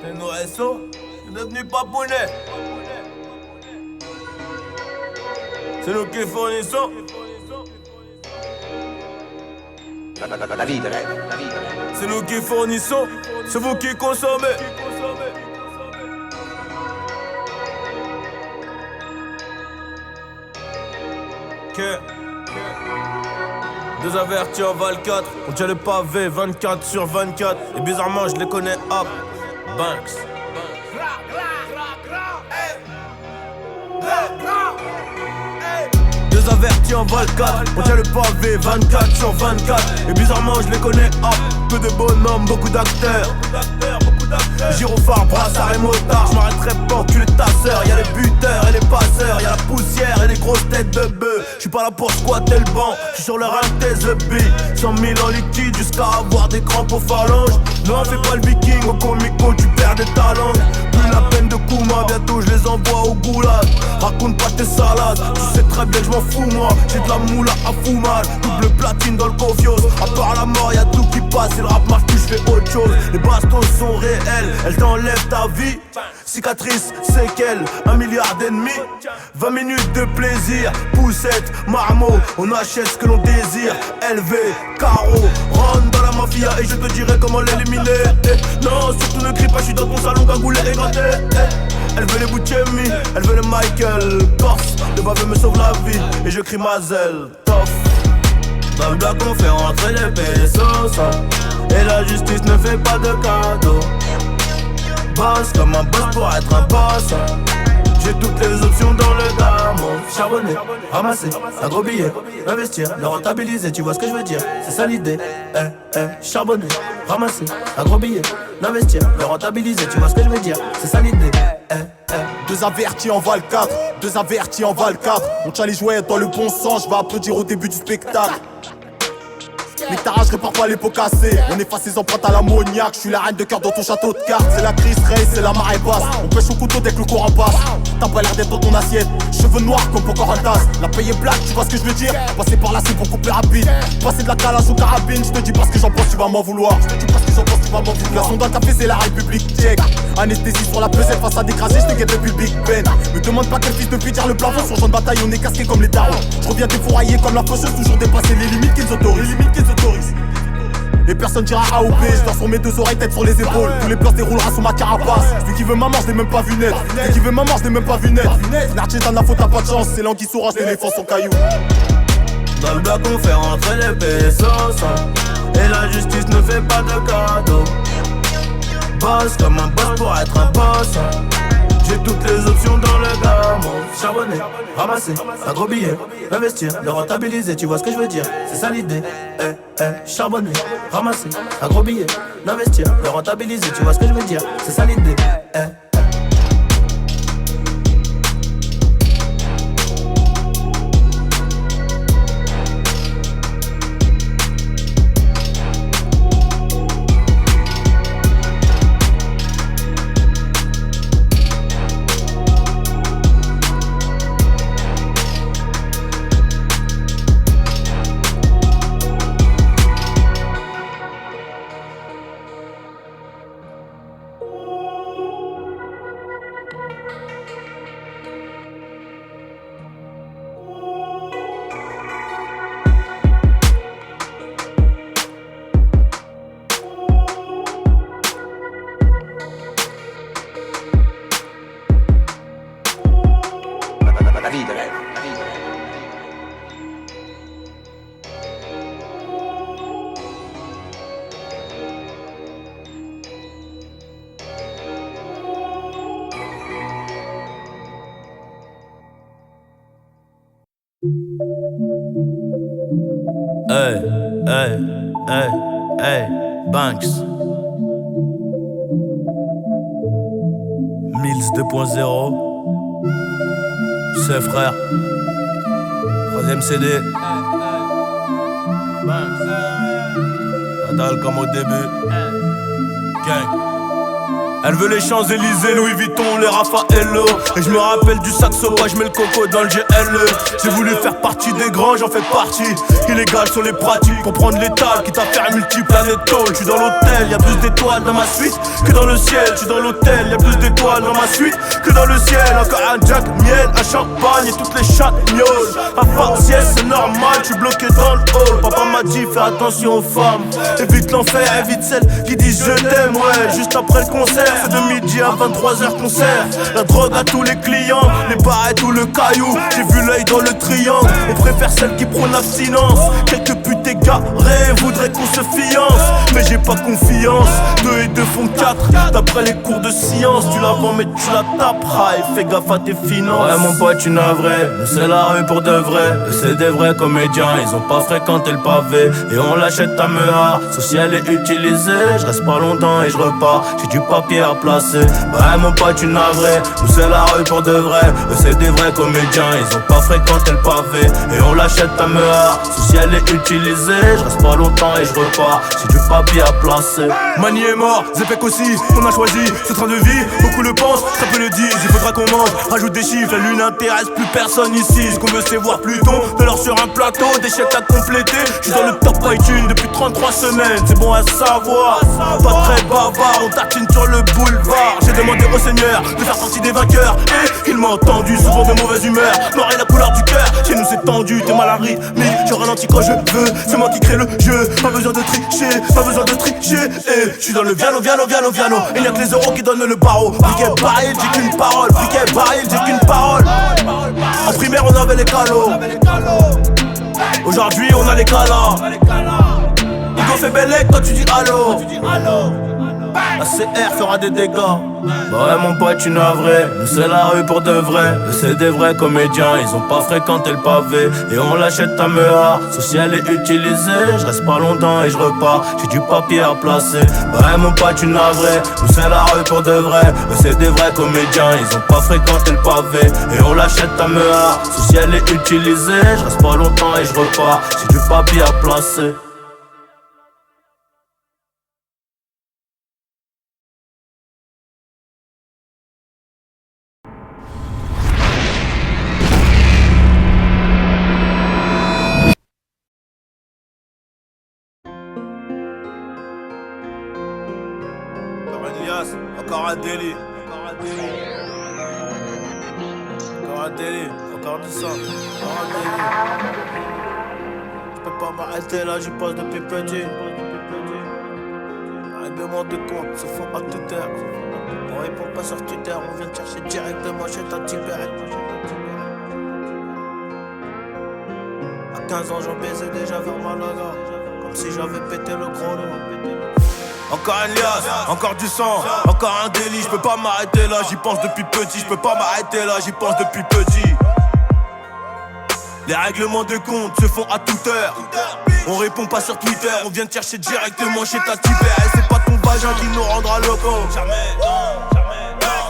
C: T'es Noësso, t'es devenu papounet. C'est nous qui fournissons.
L: La vie de rêve, la vie de rêve.
C: C'est nous qui fournissons. C'est vous qui consommez. Que deux avertis en Val 4, on tient le pavé 24 sur 24. Et bizarrement je les connais hop. Banks. Deux avertis en Val 4, on tient le pavé 24 sur 24. Et bizarrement je les connais hop. Peu de bonhommes, beaucoup d'acteurs. Gyrophare, brassard et motard. J'm'arrêterai pas enculer ta sœur. Y'a les buteurs et les passeurs, y'a la poussière et les grosses têtes de bœuf. J'suis pas là pour squatter le banc, j'suis sur le rang des EB. 100 000 en liquide jusqu'à avoir des crampes aux phalanges. Non, fais pas le viking, au comico tu perds des talents. Plus la peine de Kouma, bientôt je les envoie au goulag. Raconte pas tes salades, tu sais très bien que je m'en fous moi. J'ai de la moula à fumage, double platine dans le confios. À part la mort y'a tout qui passe, et le rap marche plus je fais autre chose. Les bastos sont réels, elles t'enlèvent ta vie. Cicatrice, séquelles, 1 milliard d'ennemis. 20 minutes de plaisir, poussette, marmot. On achète ce que l'on désire, LV, carreau. Rentre dans la mafia et je te dirai comment l'éliminer. Non, surtout ne crie pas, je suis dans ton salon cagoulé et gratté. Elle veut les Bouchemi, elle veut le Michael Corse, le baveux me sauve la vie et je crie Mazel, tough. Dans le bloc on fait rentrer les pesos, et la justice ne fait pas de cadeaux. Boss comme un boss pour être un boss. J'ai toutes les options dans le gamme. Charbonner, ramasser, un gros billet, investir, le rentabiliser, tu vois ce que je veux dire. C'est ça l'idée, charbonner, ramasser, un gros billet, l'investir, le rentabiliser, tu vois ce que je veux dire. C'est ça l'idée,
I: Deux avertis en Val 4, deux avertis en Val 4. On tient les jouets dans le bon sens, je vais applaudir au début du spectacle. Les tarages parfois les pots cassés. On efface ses empreintes à l'ammoniaque. Je suis la reine de cœur dans ton château de cartes. C'est la crise race, c'est la marée basse. On pêche au couteau dès que le courant passe. T'as pas l'air d'être dans ton assiette. Cheveux noirs comme Pocahontas. La paye est black, tu vois ce que je veux dire. Passer par là c'est beaucoup plus rapide. Passer de la calage aux carabines. Je te dis pas ce que j'en pense, tu vas m'en vouloir. Je te dis pas ce que j'en pense, tu vas m'en vouloir. Son dans le café c'est la République tchèque. Anesthésie sur la pesette face à d'écraser. Je te guette depuis le Big Ben. Me demande pas quel fils de pute tire le plafond. Sur champ de bataille on est casqué comme les darons. Je reviens défouraillé comme la faucheuse. Toujours dépasser les limites qu'ils autorisent. Et personne dira AOP, je dors sur mes deux oreilles, tête sur les épaules. Tous les plans se déroulera sous ma carapace. Celui qui veut maman, je l'ai même pas vu naître. Celui qui veut maman, je l'ai même pas vu naître. Narchez t'en as faute, t'as pas de chance. C'est l'anguille sauvage, l'éléphant son caillou.
C: Dans le bloc on fait rentrer les pesos, et la justice ne fait pas de cadeaux. Boss comme un boss pour être un boss. J'ai toutes les options dans le gamme. Charbonner, ramasser, un gros billet, investir, le rentabiliser, tu vois ce que je veux dire. C'est ça l'idée, charbonner, ramasser, un gros billet, l'investir, le rentabiliser, tu vois ce que je veux dire. C'est ça l'idée,
L: La vie de rêve, la vie de rêve.
C: Hey, Banks. Mills 2.0. C'est frère. Troisième CD. Banks. Adal comme au début. Gang. Elle veut les Champs-Élysées, Louis Vuitton, les Raffaello. Et je me rappelle du saxo, pas je mets le coco dans le GLE. J'ai voulu faire partie des grands, j'en fais partie. Illégal sur les pratiques pour prendre l'étal, quitte à faire multiplanétaux. Je suis dans l'hôtel, y'a plus d'étoiles dans ma suite que dans le ciel. Je suis dans l'hôtel, y'a plus d'étoiles dans ma suite que dans le ciel. Encore un Jack, miel, un champagne et toutes les chatgnoles. À faciès, c'est normal, je suis bloqué dans le hall. Papa m'a dit fais attention aux femmes. Évite l'enfer, évite celles qui disent je t'aime, ouais. Juste après le concert, c'est de midi à 23h concert. La drogue à tous les clients, les barrettes ou le caillou. J'ai vu l'œil dans le triangle. On préfère celles qui prônent l'abstinence. Quelques putes égarées voudraient qu'on se fiance, mais j'ai pas confiance. 2 et 2 font 4, d'après les cours de science. Tu la vends mais tu la taperas et fais gaffe à tes finances.
D: Ouais mon pote tu navré, c'est la rue pour de vrai. C'est des vrais comédiens, ils ont pas fréquenté le pavé. Et on l'achète à Mea, sauf si elle est utilisée. Je reste pas longtemps et je repars, j'ai du papier à placer. Ouais mon pote tu navré, c'est la rue pour de vrai. C'est des vrais comédiens, ils ont pas fréquenté le pavé. Et on l'achète à Mea, sauf si elle est utilisée. Je reste pas longtemps et je repars, j'ai du papier à placer.
C: Mani est mort, Zepek aussi, on a choisi ce train de vie. Beaucoup le pensent, ça peut le dire, il faudra qu'on mange. Rajoute des chiffres, la lune n'intéresse plus personne ici. Ce qu'on veut c'est voir Pluton, de l'or sur un plateau, des chèques à compléter. Je suis dans le top iTunes depuis 33 semaines, c'est bon à savoir. Pas très bavard, on tartine sur le boulevard. J'ai demandé au Seigneur de faire partie des vainqueurs. Et il m'a entendu, souvent de mauvaise humeur. Noir est la couleur du cœur, chez nous c'est tendu. T'es mal à rythmique, je ralentis quand je veux. C'est moi qui crée le jeu, pas besoin de tricher, pas besoin de tricher. Et je suis dans le viano. Il n'y a que les euros qui donnent le barreau. Briquet baril, j'ai qu'une parole. Briquet baril, j'ai qu'une parole. En primaire on avait les calos. Aujourd'hui on a les calas. Hugo fait bellec, toi tu dis allô. La CR fera des dégâts.
D: Ouais mon pote tu navré, c'est la rue pour de vrai. C'est des vrais comédiens, ils ont pas fréquenté le pavé. Et on l'achète à Mea, sauf si elle est utilisée. Je reste pas longtemps et je repars, j'ai du papier à placer. Ouais mon pote tu navré, c'est la rue pour de vrai. C'est des vrais comédiens, ils ont pas fréquenté le pavé. Et on l'achète à Mea, sauf si elle est utilisée. Je reste pas longtemps et je repars, j'ai du papier à placer.
C: Encore un délit. Encore un délit. Encore du sang. Encore un délit. Je peux pas m'arrêter là, j'y passe depuis petit. Règlement de compte se font à toute heure. On répond pas sur Twitter, on vient te chercher directement chez ta Tibet. À 15 ans j'en baisais déjà vers Malaga, comme si j'avais pété le gros lot. Encore un liasse, encore du sang, encore un délit. Je peux pas m'arrêter là, j'y pense depuis petit. Je peux pas m'arrêter là, j'y pense depuis petit. Les règlements de compte se font à toute heure. On répond pas sur Twitter, on vient te chercher directement chez ta Tibet. C'est pas ton vagin qui nous rendra locaux.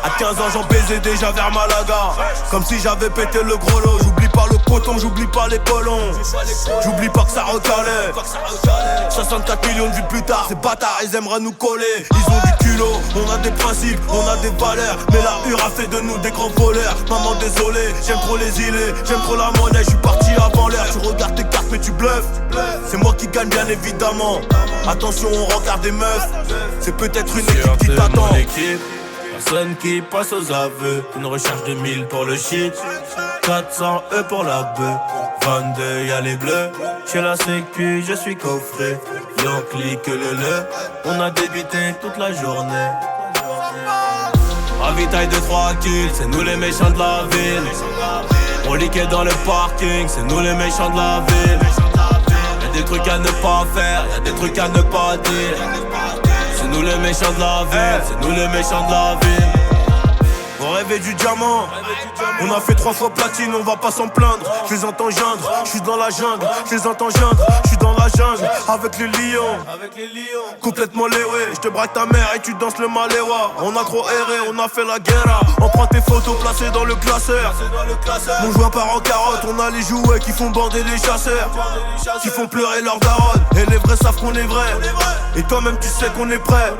C: À 15 ans j'en baisais déjà vers Malaga, comme si j'avais pété le gros lot. J'oublie pas le coton, j'oublie pas les colons. J'oublie pas que ça recalait. 64 millions de vues plus tard, ces bâtards ils aimeraient nous coller. Ils ont du culot, on a des principes, on a des valeurs. Mais la hure a fait de nous des grands voleurs. Maman désolé, j'aime trop les îlets, j'aime trop la monnaie. Je suis parti avant l'heure, tu regardes tes cartes mais tu bluffes. C'est moi qui gagne bien évidemment. Attention on regarde des meufs, c'est peut-être une équipe qui t'attend.
D: Personne qui passe aux aveux. Une recherche de 1000 pour le shit, 400 E pour la bœuf. 22 y'a les bleus. Chez la sécu je suis coffré. Y'en clique le. On a débuté toute la journée.
C: Ravitaille de 3 kills, c'est nous les méchants de la ville. On liquide dans le parking, c'est nous les méchants de la ville. Y'a des trucs à ne pas faire, y'a des trucs à ne pas dire. C'est nous les méchants de la ville, c'est nous les méchants de la ville. On rêvait du diamant, On a fait 3 fois platine, on va pas s'en plaindre. Je les entends geindre, je suis dans la jungle. Je les entends geindre, je suis dans la jungle. Avec les lions, complètement léwé. Je te braque ta mère et tu danses le maléwa. On a trop erré, on a fait la guerre. On prend tes photos placées dans le classeur. Mon joueur part en carotte, on a les jouets qui font bander les chasseurs, qui font pleurer leur daronne. Et les vrais savent qu'on est vrai. Et toi-même tu sais qu'on est prêt.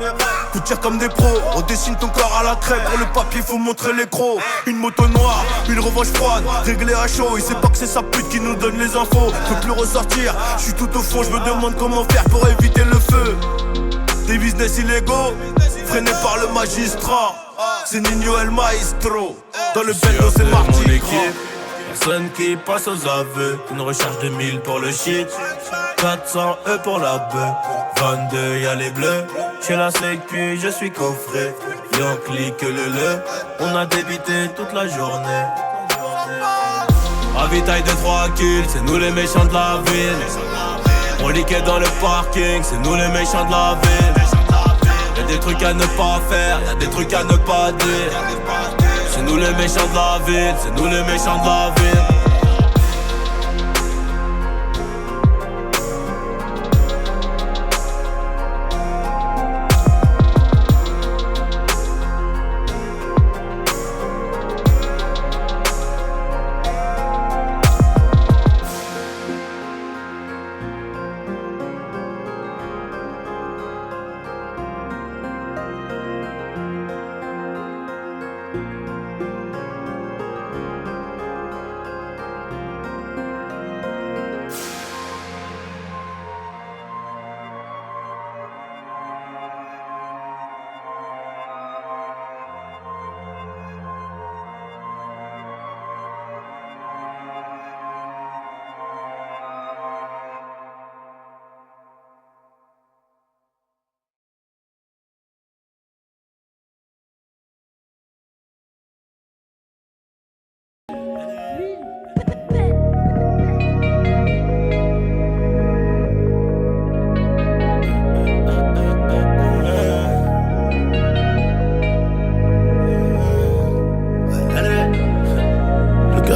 C: Coup de tir comme des pros, on dessine ton corps à la craie. Pour le papier faut montrer les crocs. Une moto noire, une revanche froide, réglée à chaud. Il sait pas que c'est sa pute qui nous donne les infos. Peut plus ressortir, je suis tout au fond. Je me demande comment faire pour éviter le feu. Des business illégaux, freinés par le magistrat. C'est Nino El Maestro. Dans le bendo c'est Martin.
D: Personne qui passe aux aveux. Une recherche de 1000 pour le shit, 400 E pour la bœuf. 22 y'a les bleus. Chez la sécu je suis coffré. Y'en clique le. On a débité toute la journée.
C: Ravitaille de 3 kills, c'est nous les méchants de la ville. On liquide dans le parking, c'est nous les méchants de la ville. Y'a des trucs à ne pas faire, y'a des trucs à ne pas dire. C'est nous les méchants de la ville, c'est nous les méchants de la ville.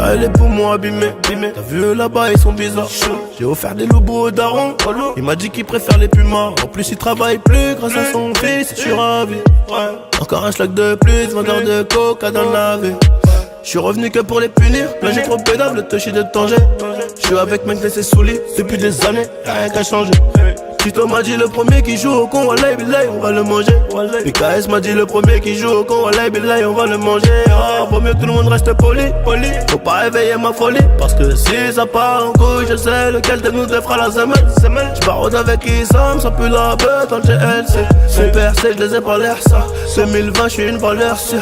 A: Elle est pour moi abîmée. T'as vu là-bas ils sont bizarres. J'ai offert des lobos au daron. Il m'a dit qu'il préfère les pumas. En plus il travaille plus grâce à son fils. Je suis ravi. Encore un schlag de plus, vendeur de coca dans le navet. Je suis revenu que pour les punir. Là j'ai trop pédave, le touchy de Tanger. Je suis avec mec laissé sous lit depuis des années, rien qu'à changer. Tito m'a dit le premier qui joue au con, wallahi billahi, on va le manger. PKS m'a dit le premier qui joue au con, wallahi billahi, on va le manger. Oh, vaut mieux que tout le monde reste poli. Faut pas réveiller ma folie, parce que si ça part en couille, je sais lequel de nous deux fera la semelle. J'barode avec Issam, ça pue la bête dans le GLC. Son père sait que je les ai pas l'air ça. 2020, je suis une valeur sûre.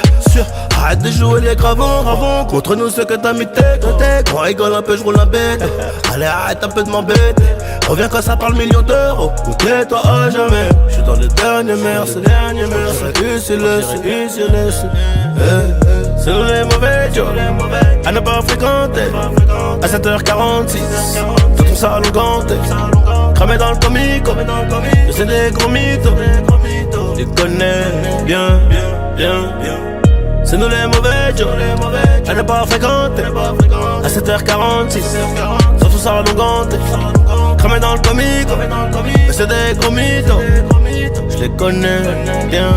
A: Arrête de jouer les gravons. Contre nous ceux que t'as mis tête. On rigole un peu, je roule un bête. Allez arrête un peu de m'embêter. Reviens quand ça parle millions d'euros. Ou tais-toi à jamais. J'suis dans le dernier merci. C'est nous les mauvais jours à ne pas fréquenter. À 7h46 dans ton salon ganté. Cramé dans le comico. C'est des gros mythos. Tu connais bien. C'est nous les mauvais jours à ne pas fréquenter. À 7h46 dans ton salon ganté. Cramé dans le comico. C'est des gros mythos. Je les connais bien.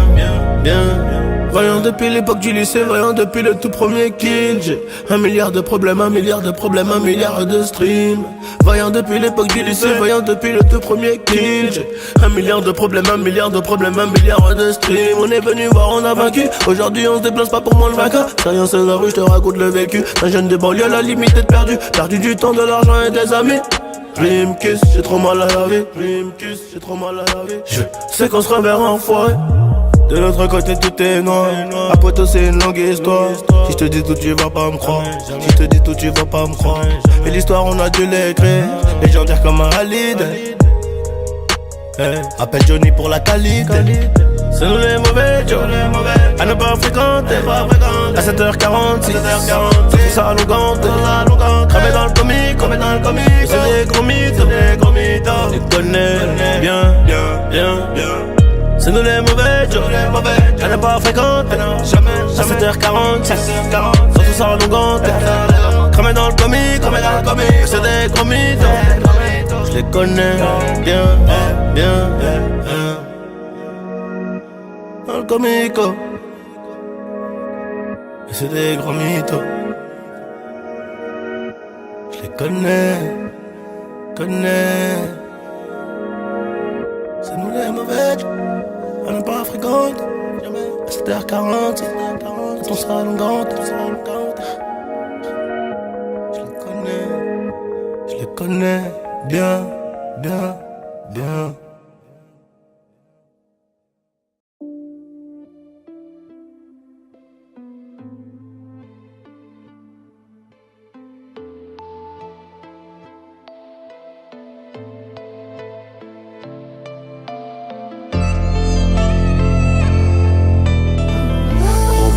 A: Voyons depuis l'époque du lycée, voyons depuis le tout premier kill. J'ai 1 milliard de problèmes, 1 milliard de problèmes, 1 milliard de streams. Voyons depuis l'époque du lycée, voyons depuis le tout premier kill. J'ai 1 milliard de problèmes, 1 milliard de problèmes, 1 milliard de streams. On est venu voir, on a vaincu. Aujourd'hui on se déplace pas pour moi le vainqueur. Rien c'est la rue, je te raconte le vécu. Un jeune des banlieues, la limite est perdue. Perdu du temps, de l'argent et des amis. Dream kiss, j'ai trop mal à la vie. Je sais qu'on se reverra en forêt. De l'autre côté tout est noir. À Poto c'est une longue histoire. Si je te dis tout tu vas pas me croire. Et l'histoire on a dû l'écrire. Légendaire comme un Halid. Appelle Johnny pour la qualité. C'est nous les mauvais jours à ne pas fréquenter. À 7h46 dans tout ça ganté. Cramé dans le comico. C'est des gros mythos. Tu connais bien. C'est
E: C'est nous les mauvais Joe, elle n'est pas fréquente, jamais, à 7h40, dans tout ça longuante. Cramé dans le comique, c'est des comiques. Je les connais bien. Dans le comico, c'est des gros mythos. Je les connais. C'est nous les mauvais, on n'est pas fréquente. À 7h40, ton salon gante. Je les connais bien.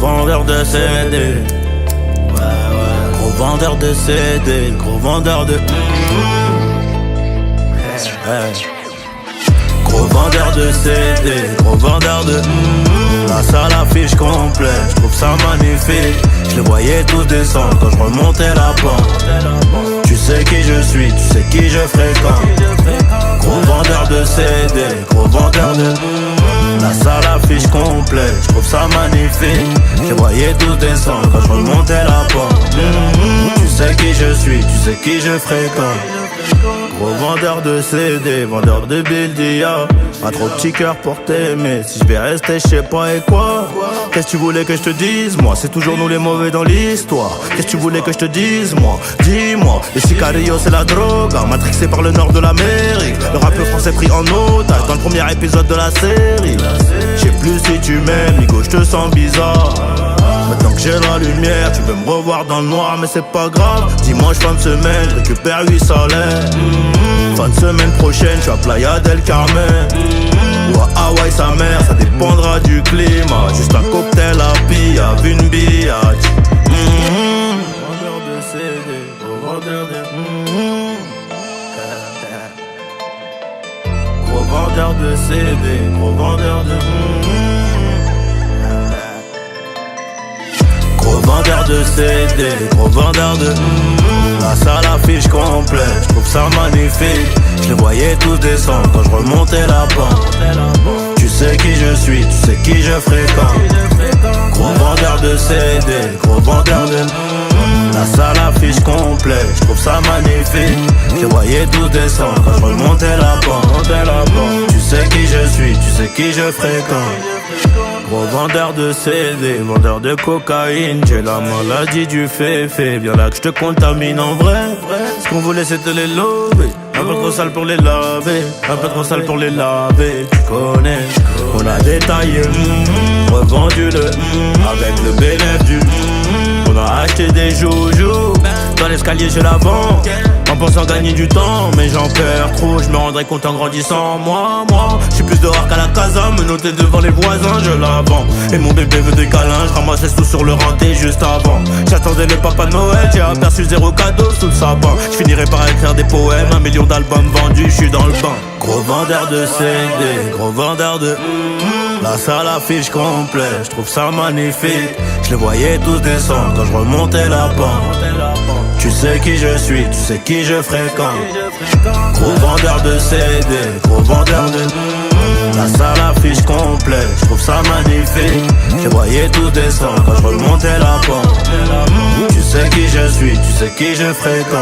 E: Vendeur de CD, gros vendeur de CD, gros vendeur de gros vendeur de CD, gros vendeur de la salle affiche complète, je trouve ça magnifique. Je les voyais tous descendre quand je remontais la pente. Tu sais qui je suis, tu sais qui je fréquente. Gros vendeur de CD, gros vendeur de la salle affiche complète, je trouve ça magnifique. Je les voyais tous descendre quand je remontais la pente. Tu sais qui je suis, tu sais qui je fréquente. Gros vendeur de CD, vendeur de Bildia. Pas trop petit cœur pour t'aimer. Si je vais rester, je sais pas et quoi. Qu'est-ce que tu voulais que je te dise, moi? C'est toujours nous les mauvais dans l'histoire. Qu'est-ce que tu voulais que je te dise, moi? Dis-moi, les sicarios c'est la drogue, matrixé par le nord de l'Amérique. Le rap français pris en otage dans le premier épisode de la série. Je sais plus si tu m'aimes, Nico, je te sens bizarre. Maintenant que j'ai la lumière, tu veux me revoir dans le noir, mais c'est pas grave. Dimanche fin de semaine, je récupère 8 salaires. Fin de semaine prochaine, je suis à Playa del Carmen ou à Hawaï sa mère, ça dépendra du climat. Juste un cocktail à pilla, une billage. Vendeur de CD, vendeur de gros vendeur de CD, gros vendeur de gros vendeur de CD, gros vendeur de la salle affiche complète, je trouve ça magnifique. Je les voyais tous descendre quand je remontais la pente. Tu sais qui je suis, tu sais qui je fréquente. Gros vendeur de CD, gros vendeur de la salle affiche complète, je trouve ça magnifique. Je les voyais tous descendre quand je remontais la pente. Tu sais qui je suis, tu sais qui je fréquente. Gros vendeur de CD, vendeur de cocaïne. J'ai la maladie du féfé, bien là que je te contamine en vrai. Ce qu'on voulait c'était les lover. Un peu trop sale pour les laver, un peu trop sale pour les laver. Tu connais, on a détaillé, revendu le avec le bénéfice du on a acheté des joujoux. Dans l'escalier je la vends en pensant gagner du temps, mais j'en perds trop, je me rendrai compte en grandissant. Moi, je suis plus dehors qu'à la casa, me noter devant les voisins, je la vends. Et mon bébé veut des câlins, je ramassais tout sur le renté juste avant. J'attendais le papa Noël, j'ai aperçu 0 cadeau sous le sapin. Je finirai par écrire des poèmes, 1 million d'albums vendus, je suis dans le bain. Gros vendeur de CD, gros vendeur de la salle affiche complète, je trouve ça magnifique. Je les voyais tous descendre quand je remontais la pente. Tu sais qui je suis, tu sais qui je fréquente. Gros vendeur de CD, gros vendeur de la salle affiche complète, je trouve ça magnifique. Je les voyais tous descendre quand je remontais la pente. Tu sais qui je suis, tu sais qui je fréquente.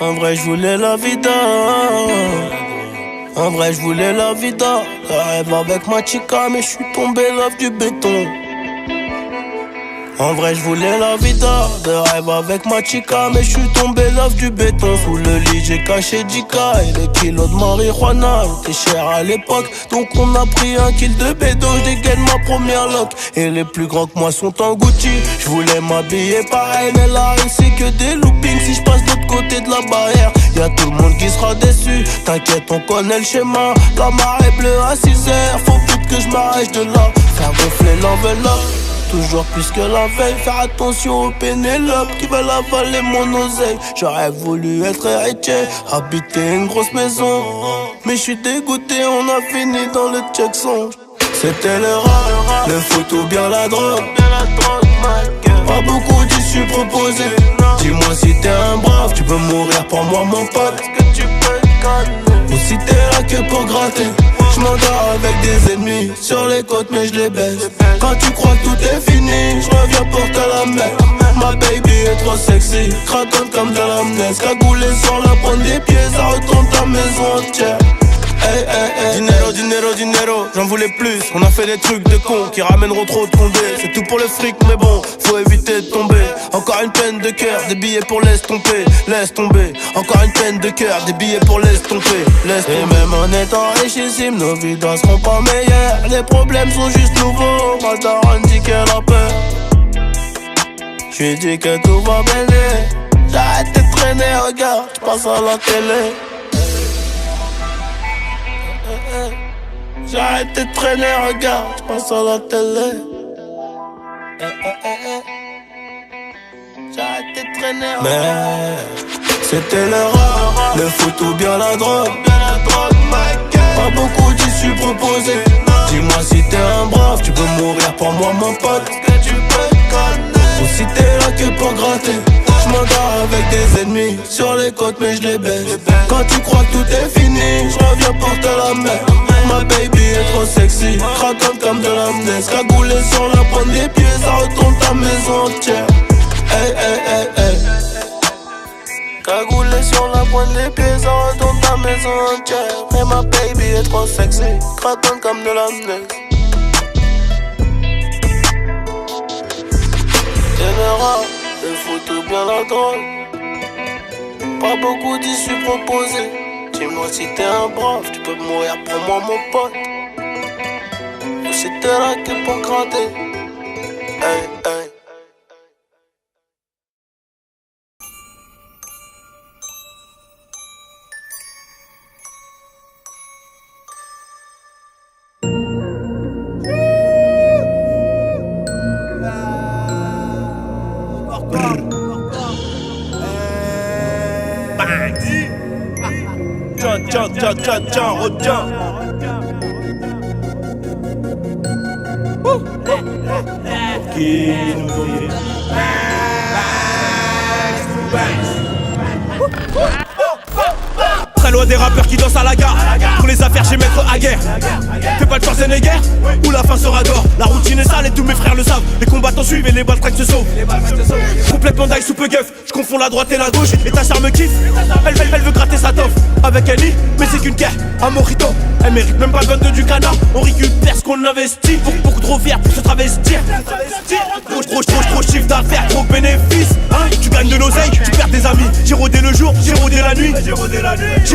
E: En vrai je voulais la vida, en vrai je voulais la vida. Je rêve avec ma chica mais je suis tombé love du béton.
A: En vrai, je voulais la vida de rêve avec ma chica, mais je suis tombé love du béton. Sous le lit, j'ai caché 10K et les kilos de marijuana étaient chers à l'époque. Donc on a pris un kill de bédo, je dégaine ma première lock. Et les plus grands que moi sont en Gucci. Je voulais m'habiller pareil, mais la rue c'est que des loopings. Si je passe de l'autre côté de la barrière, y'a tout le monde qui sera déçu. T'inquiète, on connaît le schéma. La marée bleue à 6h, faut plus que je m'arrête de là. Faire gonfler l'enveloppe, toujours plus que la veille. Faire attention aux Pénélope qui veulent avaler mon oseille. J'aurais voulu être héritier, habiter une grosse maison, mais je suis dégoûté, on a fini dans le check-son. C'était le rap, le foot ou bien la drogue. Pas beaucoup d'issues proposées. Dis-moi si t'es un brave, tu peux mourir pour moi mon pote. Est-ce que tu peux te calmer? Ou si t'es là que pour gratter. J'm'endors avec des ennemis sur les côtes mais je les baisse. Quand tu crois que tout est fini, j'reviens pour te la mettre. Ma baby est trop sexy, craquante comme de l'amnèse. Cagoulée sur la pointe des pieds, ça retourne ta maison entière. Hey, hey, hey, dinero, dinero, dinero, j'en voulais plus. On a fait des trucs de cons qui ramèneront trop de condés. C'est tout pour le fric mais bon, faut éviter de tomber. Encore une peine de cœur, des billets pour laisse tomber. Laisse tomber, encore une peine de cœur, des billets pour laisse tomber. Laisse tomber. Et même en étant richissimes, nos vies ne seront pas meilleures. Les problèmes sont juste nouveaux, ma daronne dit qu'elle a peur. J'lui dis que tout va bien. J'arrête de traîner, regarde, j'passe à la télé. J'arrête de traîner, regarde, j'passe à la télé. J'arrête de traîner, mais c'était le rap, le foot ou bien la drogue. Pas beaucoup d'issues proposées. Dis-moi si t'es un brave, tu peux mourir pour moi mon pote. Est-ce que tu peux te connaître? Ou si t'es là que pour gratter. J'm'endors avec des ennemis sur les côtes mais je les baisse. Quand tu crois que tout est fini, j'reviens pour te la mettre. Ma baby est trop sexy, craquante comme de l'amnèse. Cagoulée sur la pointe des pieds, ça retourne ta maison entière. Hey, hey, hey, hey. Cagoulée sur la pointe des pieds, ça retourne ta maison entière. Et ma baby est trop sexy, craquante comme de l'amnèse. Et le rap, le foot ou bien la drogue. Pas beaucoup d'issues proposées. Dis-moi si t'es un brave, tu peux mourir pour moi mon pote. Ou si t'es là que pour gratter. Hey, hey.
C: Tiens, retiens. Qui nous dit très loin des rappeurs qui dansent à la gare. Pour les affaires, j'ai maître à guerre. Fais pas le Schwarzenegger ou la fin sera d'or. La routine est sale et tous mes frères le savent. Les combattants suivent et les balles traînent se sauvent. Complètement d'ail sous peu gueuf. Je confonds la droite et la gauche. Et ta charme kiffe. Elle veut gratter sa toffe. Avec Ellie, mais c'est qu'une caire. Un mojito. Elle mérite même pas le 22 du canard. On récupère ce qu'on investit. Beaucoup trop fier pour se travestir. Trop chiffre d'affaires, trop bénéfices. Tu gagnes de l'oseille, tu perds des amis. J'ai rodé le jour, j'ai rodé la nuit. J'ai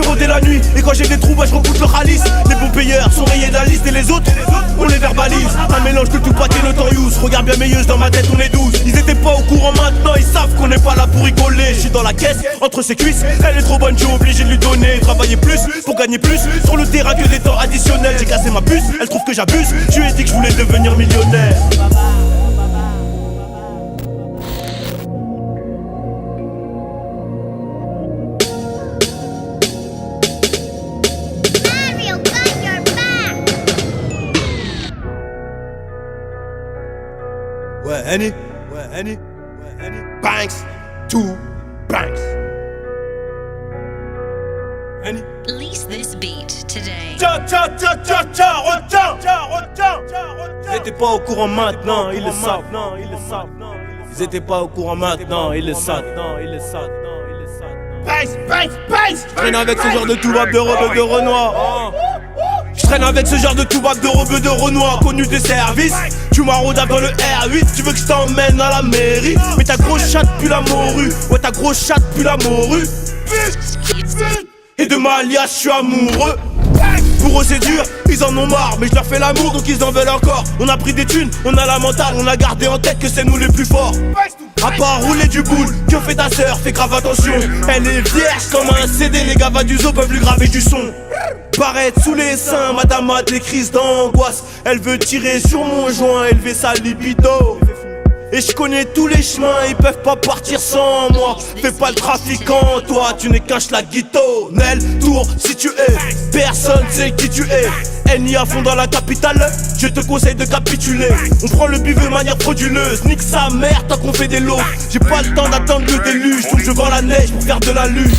C: rodé la nuit, et quand j'ai des trous, bah je recoute le ralice. Les bons payeurs sont rayés de la liste et les autres, on les verbalise. Un mélange de tout pâté notorious. Regarde bien meilleuse dans ma tête, on est 12. Ils étaient pas au courant maintenant, ils savent qu'on n'est pas là pour rigoler. Je suis dans la caisse, entre ses cuisses. Elle est trop bonne, j'ai obligé de lui donner. Travailler plus, pour gagner plus. Sur le terrain que des temps additionnels. J'ai cassé ma puce, elle trouve que j'abuse. Je lui ai dit que je voulais devenir millionnaire. Any, Banks, two Banks. Any.
M: Release this beat today.
C: Retiens. Ils étaient pas au courant maintenant, ils le savent. Ils étaient pas au courant maintenant, ils le savent. Banks. Je traîne avec ce genre de tout de Renoir. traîne avec ce genre de toubab de rebeu de Renoir connu des services. Tu m'arrôdes dans le R8, tu veux que je t'emmène à la mairie. Mais ta grosse chatte pue la morue. Ouais, ta grosse chatte pue la morue. Et de ma alias, je suis amoureux. Pour eux c'est dur, ils en ont marre, mais je leur fais l'amour donc ils en veulent encore. On a pris des thunes, on a la mentale, on a gardé en tête que c'est nous les plus forts. À part rouler du boule, que fait ta sœur, fais grave attention. Elle est vierge comme un CD, les gars va du zoo peuvent lui graver du son. Paraître sous les seins, madame a des crises d'angoisse. Elle veut tirer sur mon joint, élever sa libido. Et je connais tous les chemins, ils peuvent pas partir sans moi. Fais pas le trafiquant, toi tu n'es qu'un schlaguito. Nel, tour, si tu es, personne sait qui tu es. NI à fond dans la capitale, je te conseille de capituler. On prend le biveux de manière frauduleuse, nique sa mère tant qu'on fait des lots. J'ai pas le temps d'attendre le déluge, donc je vends la neige pour faire de la luge.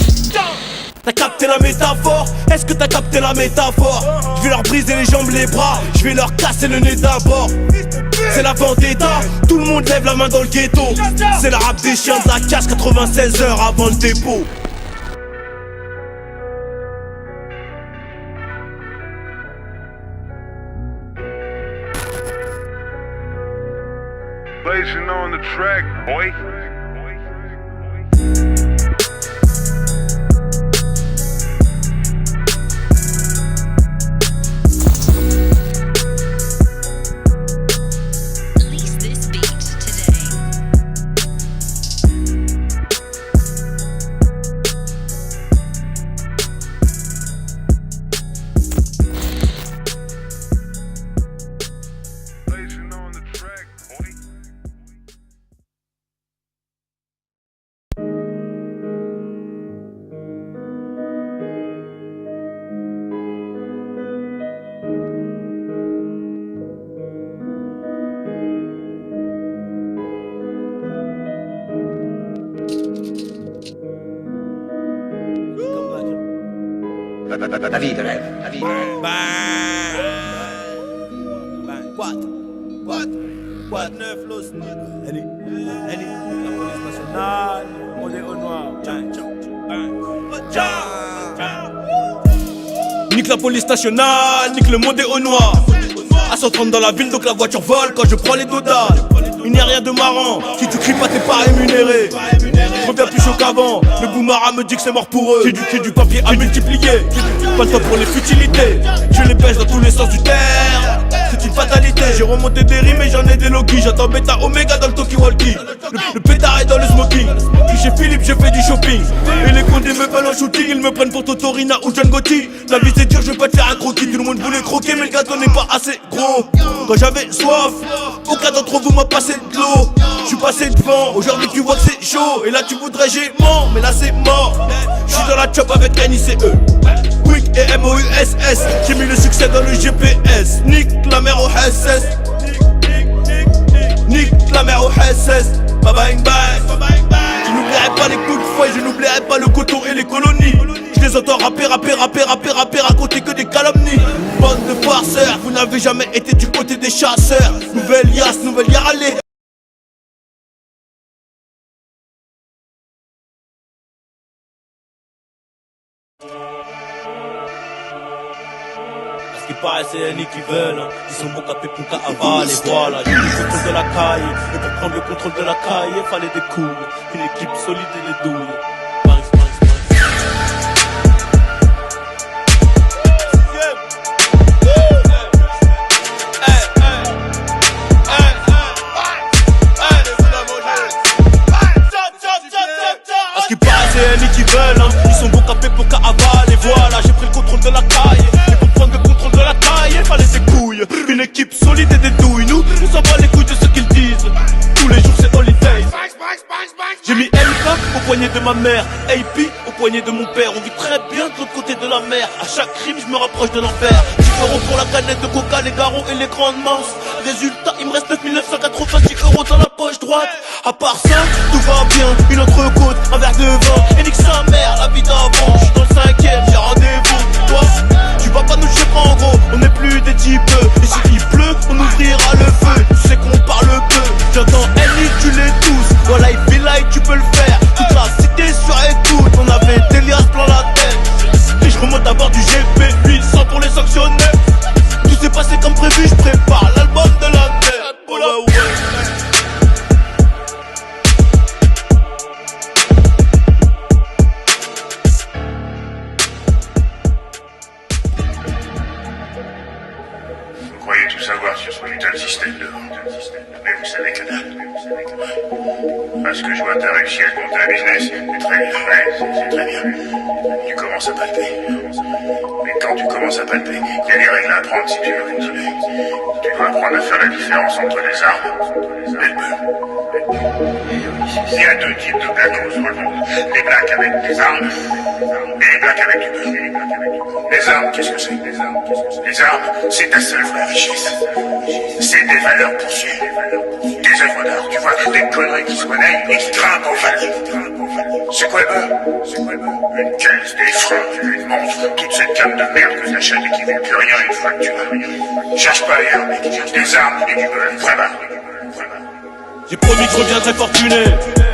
C: T'as capté la métaphore? Est-ce que t'as capté la métaphore? Je vais leur briser les jambes, les bras, je vais leur casser le nez d'abord. C'est la vendetta, tout le monde lève la main dans le ghetto. C'est la rap des chiens de la casse, 96 heures avant le dépôt.
N: Blazing on the track, boy.
L: La vie de rêve, la vie de rêve.
C: What neuf los Elle est la police nationale, on est au noir. Nique la police nationale, nique le monde est au noir. À 130 dans la ville donc la voiture vole quand je prends les dodans. Il n'y a rien de marrant, si tu cries pas t'es pas rémunéré. Je reviens plus chaud qu'avant, le boumara me dit que c'est mort pour eux. J'ai du papier à multiplier, pas le temps pour les futilités. Je les baisse dans tous les sens du terre, c'est une fatalité. J'ai remonté des rimes et j'en ai des logis. J'attends bêta oméga dans le talkie-walkie. Le pétard est dans le smoking. Puis chez Philippe j'ai fait du shopping. Et les condés me veulent en shooting, ils me prennent pour Totorina ou John Gotti. La vie c'est dur, je vais pas te faire un croquis. Tout le monde voulait croquer mais le gâteau n'est pas assez gros. Quand j'avais soif, aucun d'entre vous m'a passé de l'eau. Je suis passé devant, aujourd'hui tu vois que c'est chaud. Et là tu voudrais gémant, mais là c'est mort. Je suis dans la chop avec NICE, Quick et MOUSS. J'ai mis le succès dans le GPS. Nique la mère au SS. Nique la mère au SS. Bye bye bye. Je n'oublierai pas les coups de fouet, je n'oublierai pas le coton et les colonies. Je les entends rapper, raconter que des calomnies. Bande de farceurs, vous n'avez jamais été du côté des chasseurs. Nouvelle Yass, nouvelle Yaralé. Ce qui paraît c'est NI qui veulent, ils sont bons capés pour qu'à avaler, voilà. J'ai pris le contrôle de la caille, et pour prendre le contrôle de la caille, fallait des couilles, une équipe solide et des douilles. À ce qui paraît c'est NI qui veulent, ils sont bons capés pour qu'à avaler, voilà. J'ai pris le contrôle de la caille, et pour prendre le contrôle de la caille, il fallait des couilles, une équipe solide et des douilles. Nous, on s'en bat les couilles de ce qu'ils disent. Tous les jours c'est holiday. J'ai mis MK au poignet de ma mère, AP au poignet de mon père. On vit très bien de l'autre côté de la mer. À chaque crime je me rapproche de l'enfer. 10 € pour la canette de coca, les garrots et les grandes manches. Résultat, il me reste 9 986 € dans la poche droite. À part ça, tout va bien. Une entrecôte, un verre de vin. Et nique sa mère, la vie d'avant. Je suis dans le 5ème, j'ai rendez-vous. Toi, tu vas pas nous chier en gros. On n'est plus des types. Et s'il pleut, on ouvrira le feu. Tu sais qu'on parle peu. J'entends NI, tu les tous. Voilà, il feel like tu peux le faire. Toute la cité sur écoute. On avait Délias plein la tête. Et je remonte à bord du GP 800 pour les sanctionner.
N: tout savoir sur ce putain de système devant. Mais vous savez que dalle. Parce que je vois t'as réussi à monter un business. C'est très bien, ouais, c'est très bien. Tu commences à palper. Mais quand tu commences à palper, il y a des règles à apprendre si tu veux continuer. Tu dois apprendre à faire la différence entre les armes et le beurre. Il y a deux types de blacks sur le monde. Les blacks avec des armes et les blacks avec du beurre. Les armes, qu'est-ce que c'est? Les armes, c'est ta seule vraie richesse. C'est des valeurs poussées. Des œuvres d'art, tu vois, des conneries qui se monnaient et qui grimpent en valeur. C'est quoi le beurre? Une caisse, des fringues, une montre, toute cette gamme de merde que t'achètes et qui vaut plus rien une fois que tu l'as. Cherche pas ailleurs, mec. Des armes et du beurre, vraiment.
E: J'ai promis que je reviendrai fortuné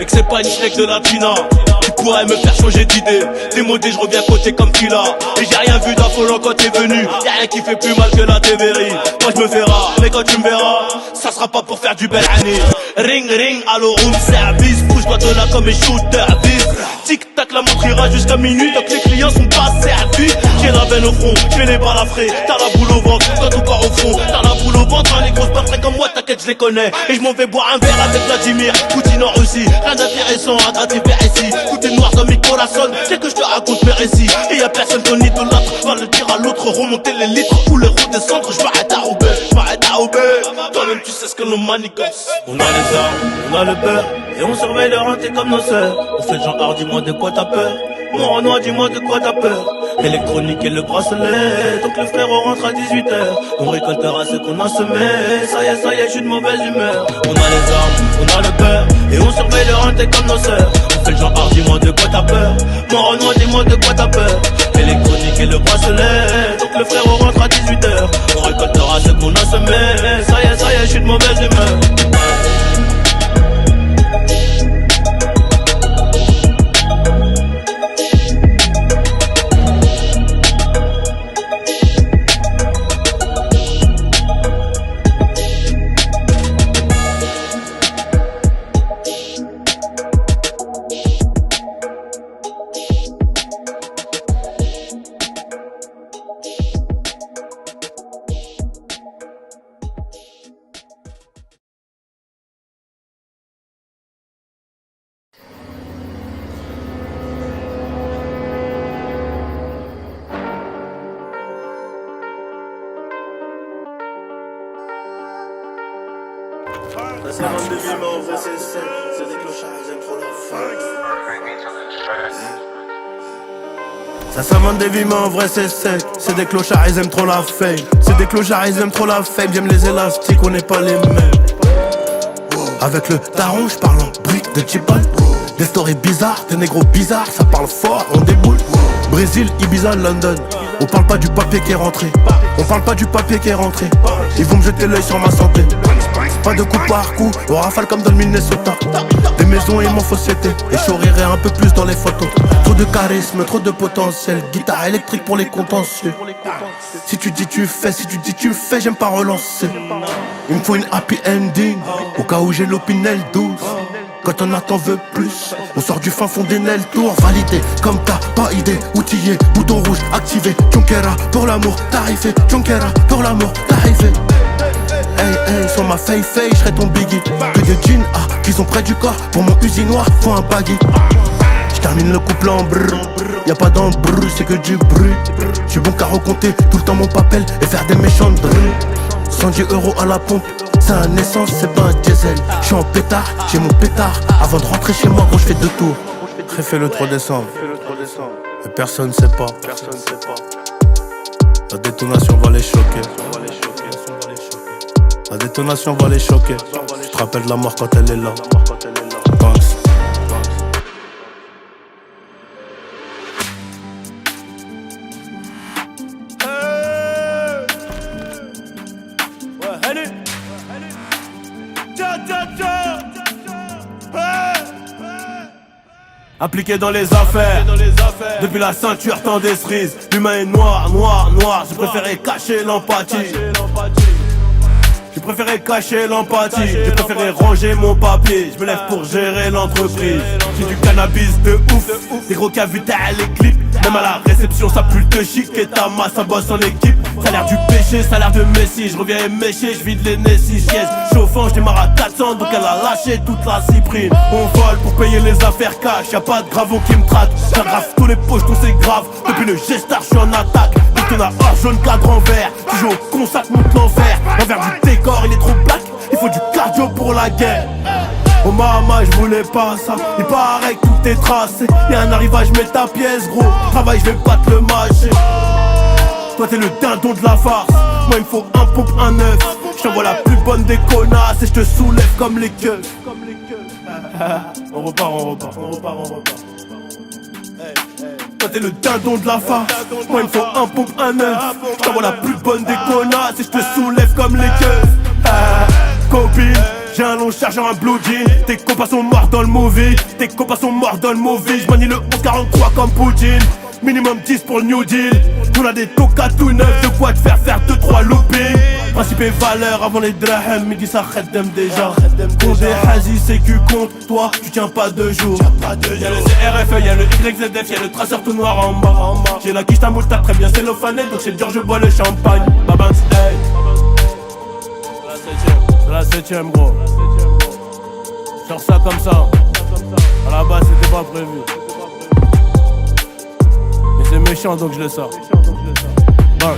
E: et que c'est pas une schneck de la Tina qui pourrait me faire changer d'idée. Démodé, je reviens côté comme Killa. Et j'ai rien vu d'affolant quand t'es venu. Y'a rien qui fait plus mal que la TVRI. Moi je me fais rare, mais quand tu me verras, ça sera pas pour faire du bel année. Ring ring, allo room service. Bouge-toi de là comme un shooter bis. Tic tac, la montre ira jusqu'à minuit. Donc les clients sont pas servis. J'ai la veine au front, j'ai les balles à frais. T'as la boule au ventre, quand tout part au fond. T'as la boule au ventre, les grosses pas comme moi, t'inquiète, je les connais. Et je m'en vais boire un verre avec Vladimir Poutine en Russie. Rien d'intéressant à gratter vers ici. Tout est noir dans mes collations. C'est que je te raconte mes récits. Et y'a personne qu'on idolâtre. Va le dire à l'autre, remonter les litres ou les redescendre. Je m'arrête à Roubaix, toi-même tu sais ce que nos manigances.
D: On a les armes, on a le beurre. Et on surveille le renté comme nos sœurs. On fait le genre, dis-moi de quoi t'as peur. Mon Renoir, dis-moi de quoi t'as peur. Électronique et le bracelet. Donc le frérot rentre à 18h. On récoltera ce qu'on a semé. Ça y est, j'suis de mauvaise humeur. On a les armes, on a le beurre. Et on surveille le renté comme nos sœurs. On fait le genre, dis-moi de quoi t'as peur. Mon Renoir, dis-moi de quoi t'as peur. Électronique et le bracelet. Donc le frérot rentre à 18h. On récoltera ce qu'on a semé. Ça y est, j'suis de mauvaise humeur.
A: Ça s'invente des vies mais en vrai c'est sec. C'est des clochards, ils aiment trop la fame. C'est des clochards, ils aiment trop la fame. J'aime les élastiques, on n'est pas les mêmes. Avec le daron, j'parle en briques de Chipol. Des stories bizarres, des négros bizarres. Ça parle fort, on déboule. Brésil, Ibiza, London. On parle pas du papier qui est rentré. On parle pas du papier qui est rentré. Ils vont me jeter l'œil sur ma santé. Pas de coup par coup, on rafale comme dans le Minnesota. Des maisons et mon société. Et je sourirai un peu plus dans les photos. Trop de charisme, trop de potentiel. Guitare électrique pour les contentieux. Si tu dis tu fais, si tu dis tu fais, j'aime pas relancer. Il me faut une happy ending, au cas où j'ai l'opinel douce. Quand on attend veut plus, on sort du fin fond des Nel Tour. Validé, comme t'as pas idée, outillé, bouton rouge activé. Chunkera, pour l'amour, tarifé. Chunkera, pour l'amour, tarifé. Hey, sur ma feuille, j'serai ton biggie. Que de jeans, qui sont près du corps. Pour mon usinoir, faut un baggy. J'termine le couple en brrr. Y'a pas d'embrouille, c'est que du bruit. J'suis bon qu'à recompter tout le temps mon papel et faire des méchants drrr. 110 € à la pompe. C'est un essence, c'est pas un diesel. J'suis en pétard, j'ai mon pétard. Avant de rentrer chez moi, gros, j'fais 2 tours. Préfet le 3 décembre. Et personne sait pas. La détonation va les choquer. La détonation va les choquer. J'te rappelle de la mort quand elle est là. Banks. Appliqué dans les affaires, depuis la ceinture tant des cerises. L'humain est noir, noir, noir. J'ai préféré cacher l'empathie. J'ai préféré cacher l'empathie. J'ai préféré ranger mon papier. Je me lève pour gérer l'entreprise. J'ai du cannabis de ouf. Des gros cavités à les clips. Même à la réception ça pue le chic. Et ta masse ça bosse en équipe.
C: Ça a l'air du péché, ça a l'air de Messi. Je reviens éméché, je vide les Nessie. Siège chauffant, je démarre à 400, donc elle a lâché toute la cyprine. On vole pour payer les affaires cash, y'a pas de gravon qui me traque. J'aggrave tous les pochetons, c'est grave. Depuis le gestar, je suis en attaque. Dès qu'on a or jaune, cadran vert. Tu joues au consac, monte l'enfer. L'envers du décor, il est trop black. Il faut du cardio pour la guerre. Oh maman, je voulais pas ça. Il paraît que tout est tracé. Y'a un arrivage, mets ta pièce, gros. Travail, je vais pas te le mâcher. Toi t'es le dindon de la farce. Moi il me faut un pompe, un œuf. J't'envoie la plus bonne des connasses et j'te soulève comme les queues. On repart. Toi t'es le dindon de la farce. Moi il me faut un pompe, un œuf. J't'envoie la plus bonne des connasses et j'te soulève comme les queues. Copine, j'ai un long chargeur, un blue jean. Tes copains sont morts dans le movie. J'manie le 1143 comme Poutine. Minimum 10 pour le New Deal. On a des tokas tout neufs, de quoi te faire 2-3 loopings. Principe et valeur avant les drahams, midi ça khaddem déjà. Pour des hazis sécu contre toi, tu tiens pas 2 jours. Y'a le CRFE, y'a le YZF, y'a le traceur tout noir en bas. J'ai la quiche, ta moustache très bien cellophanée, donc c'est dur, je bois le champagne. Babans, hey. C'est la 7ème gros. Genre ça comme ça. À la base c'était pas prévu. Mais c'est méchant donc je le sors. Bars.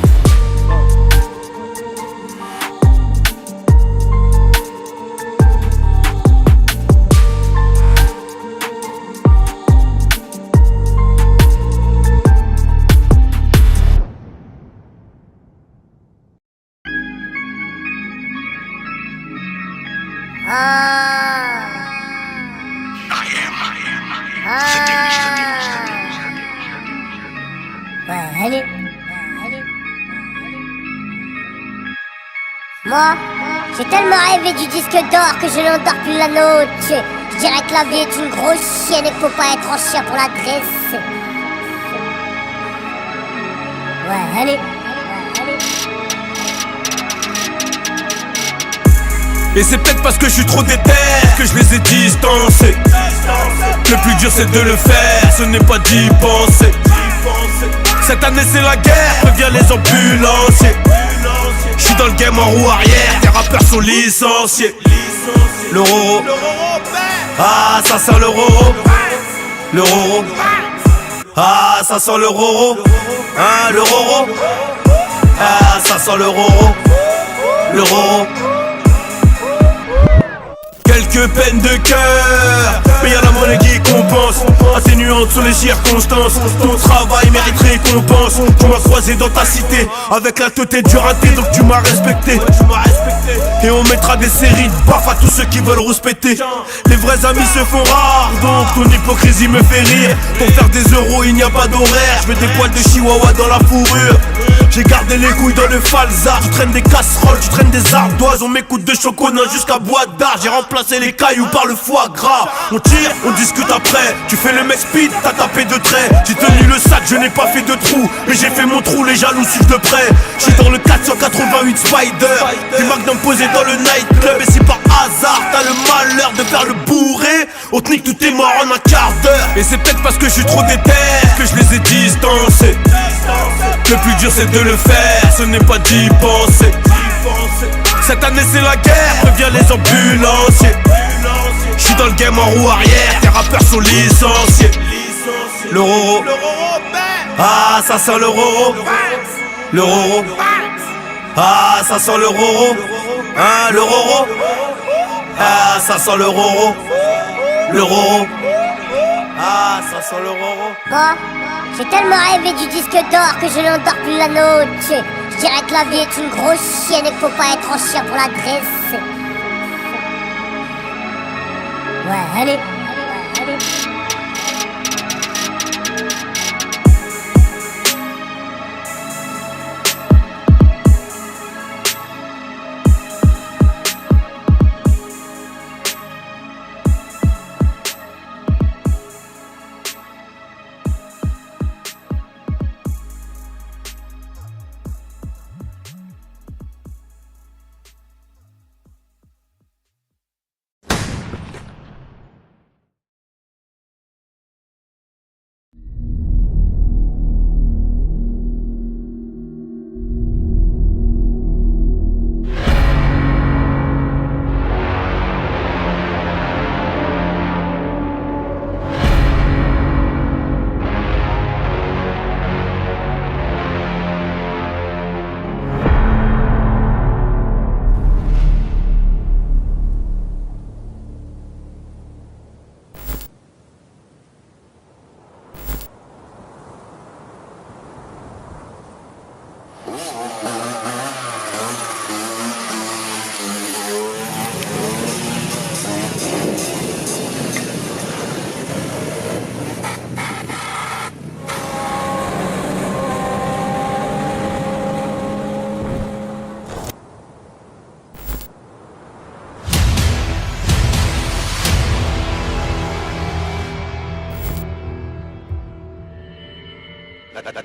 O: Ouais, allez. Moi, j'ai tellement rêvé du disque d'or que je n'endors plus la note. Je dirais que la vie est une grosse chienne et qu'il faut pas être en chien pour la dresser. Ouais, allez.
C: Et c'est peut-être parce que je suis trop déter que je les ai distancés. Le plus dur c'est de le faire, ce n'est pas d'y penser. Cette année c'est la guerre, préviens les ambulanciers. J'suis dans le game en roue arrière, tes rappeurs sont licenciés. Le roro, ah ça sent le roro. Le roro, ah ça sent le roro. Hein, le roro, ah ça sent le roro. Le roro. Quelques peines de cœur, mais y'a la monnaie qui compense. Atténuante sur les circonstances. Ton travail mérite récompense. Tu m'as croisé dans ta cité avec la tête du raté, donc tu m'as respecté. Et on mettra des séries de baffes à tous ceux qui veulent rouspéter. Les vrais amis se font rares, donc ton hypocrisie me fait rire. Pour faire des euros il n'y a pas d'horaire. Je mets des poils de chihuahua dans la fourrure. J'ai gardé les couilles dans le falzar. Tu traînes des casseroles, tu traînes des ardoises. On m'écoute de chocolat jusqu'à bois d'art. J'ai remplacé les cailloux par le foie gras. On tire, on discute après. Tu fais le mec speed, t'as tapé de traits. J'ai tenu le sac, je n'ai pas fait de trou. Mais j'ai fait mon trou, les jaloux suivent de près. J'suis dans le 488 Spider. Des magnums posés dans le nightclub. Et si par hasard t'as le malheur de faire le bourré, on te nique, tout est mort en un quart d'heure. Et c'est peut-être parce que je suis trop déter que je les ai distancés. Le plus dur c'est de le faire, ce n'est pas d'y penser. Cette année c'est la guerre, préviens les ambulanciers. J'suis dans le game en roue arrière, tes rappeurs sont licenciés. Le roro, ah ça sent le roro. Le roro, ah ça sent le roro. Hein, le roro, ah ça sent le roro. Le roro, ah ça sent le roro.
O: Moi, j'ai tellement rêvé du disque d'or que je n'endors plus la note. Je dirais que la vie est une grosse chienne et qu'il faut pas être en chien pour la dresser. Ouais, allez.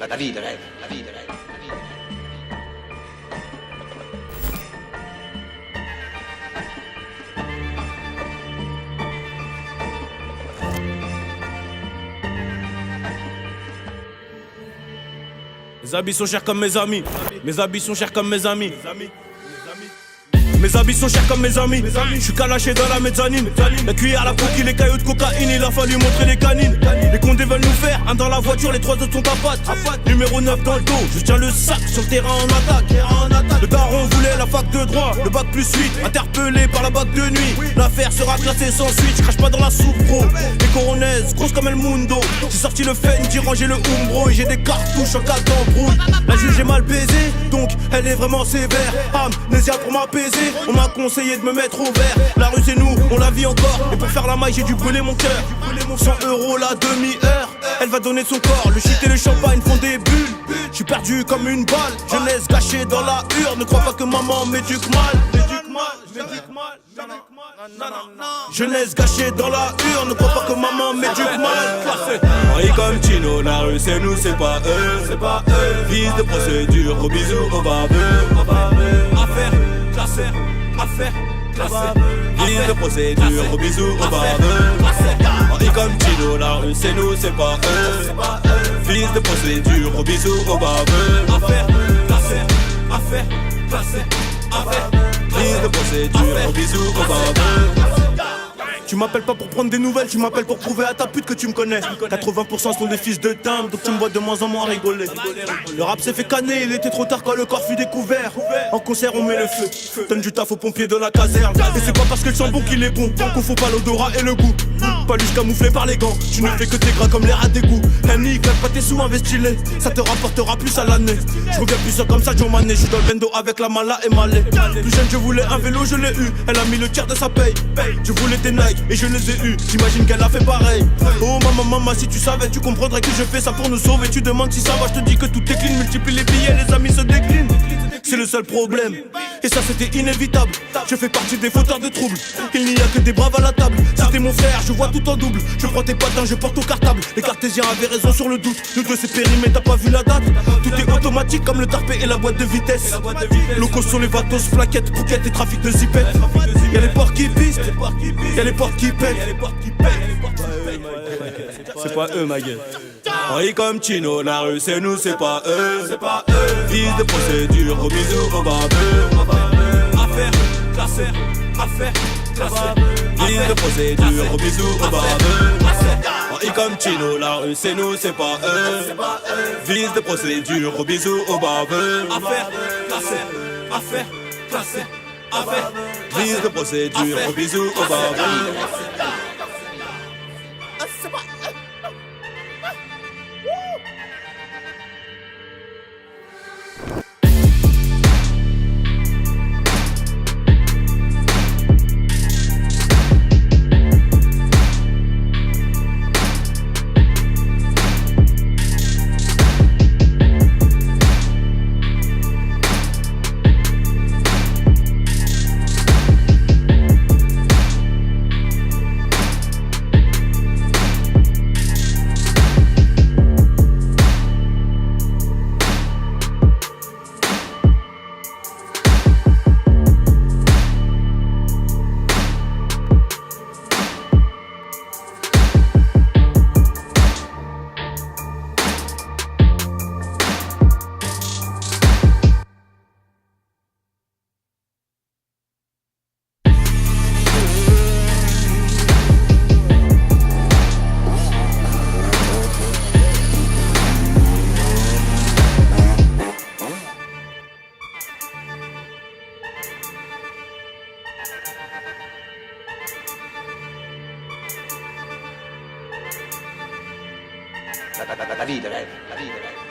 L: La vie de rêve, la vie de rêve, la vie de rêve.
C: Mes habits sont chers comme mes amis. Mes habits sont chers comme mes amis. Mes habits sont chers comme mes amis. Je suis calaché dans la mezzanine. La cuillère, la coquille, les cailloux de cocaïne. Il a fallu montrer les canines. Les condés veulent nous faire un dans la voiture, les trois autres sont à patte. Numéro 9 dans le dos, je tiens le sac sur le terrain en attaque. Le daron voulait la fac de droit, le bac plus 8. Interpellé par la bac de nuit. L'affaire sera classée sans suite. Je crache pas dans la soupe, bro. Les coronaises, grosses comme El Mundo. J'ai sorti le fen, j'ai rangé le Umbro. Et j'ai des cartouches en cas d'embrouille. La juge est mal baisée, donc elle est vraiment sévère. Amnésia pour m'apaiser. On m'a conseillé de me mettre au vert. La rue c'est nous, on la vit encore. Et pour faire la maille j'ai dû brûler mon cœur. 100 € la demi-heure. Elle va donner son corps, le shit et le champagne font des bulles. J'suis perdu comme une balle. Jeunesse gâchée dans la hure. Ne crois pas que maman m'éduque mal. Jeunesse gâchée dans la hure. Ne crois pas que maman m'éduque mal.
D: Henri comme Tino, la rue c'est nous, c'est pas eux. Fils de procédure, gros bisous au barbeux.
C: Affaire, classeur, affaire, classeur.
D: Fils de procédure, gros bisous au barbeux. Henri comme Tino, la rue c'est nous, c'est pas eux. Fils de procédure, gros bisous au barbeux.
C: Affaire, classeur, affaire, classeur, affaire.
D: Fils de procédure, gros bisous au barbeux.
C: Tu m'appelles pas pour prendre des nouvelles, tu m'appelles pour prouver à ta pute que tu me connais. 80% sont des fils de timbre, donc tu me vois de moins en moins rigoler. Le rap s'est fait canner, il était trop tard quand le corps fut découvert. En concert on met le feu, donne du taf aux pompiers de la caserne. Et c'est pas parce qu'ils sont bons qu'il est bon, qu'on faut pas l'odorat et le goût. Pas juste camouflé par les gants, tu ne fais que tes gras comme les rats d'égout. Henny, claque pas tes sous, investis-les, ça te rapportera plus à l'année. Je reviens plus seul comme ça, Joe Mané, je suis dans le bendo avec la mala et Malé. Plus jeune je voulais un vélo, je l'ai eu, elle a mis le tiers de sa paye. Je voulais des Nike et je les ai eus, j'imagine qu'elle a fait pareil. Oh maman, si tu savais, tu comprendrais que je fais ça pour nous sauver. Tu demandes si ça va, je te dis que tout est clean. Multiplie les billets, les amis se déclinent. C'est le seul problème, et ça c'était inévitable. Je fais partie des fauteurs de troubles, il n'y a que des braves à la table. C'était mon frère, je vois tout en double. Je prends tes patins, je porte au cartable. Les cartésiens avaient raison sur le doute. Nous deux c'est périmé, t'as pas vu la date. Tout est automatique comme le tarpé et la boîte de vitesse. Locaux sont les vatos, plaquettes, bouquettes et trafic de zipette. Y'a les portes qui pissent, y'a les portes qui pètent.
D: C'est pas eux ma gueule. Henri comme Tino, la rue c'est nous, c'est pas eux. Fils de procédure, gros bisous au barbeux.
C: Affaire, classeur, affaire, classeur.
D: Fils de procédure, gros bisous au barbeux. Henri comme Tino, la rue c'est nous, c'est pas eux. Fils de procédure, gros bisous au barbeux.
C: Affaire, classeur, affaire, classeur, affaire.
D: Fils de procédure, gros bisous au barbeux.
L: La vie de rêve, la vie de rêve.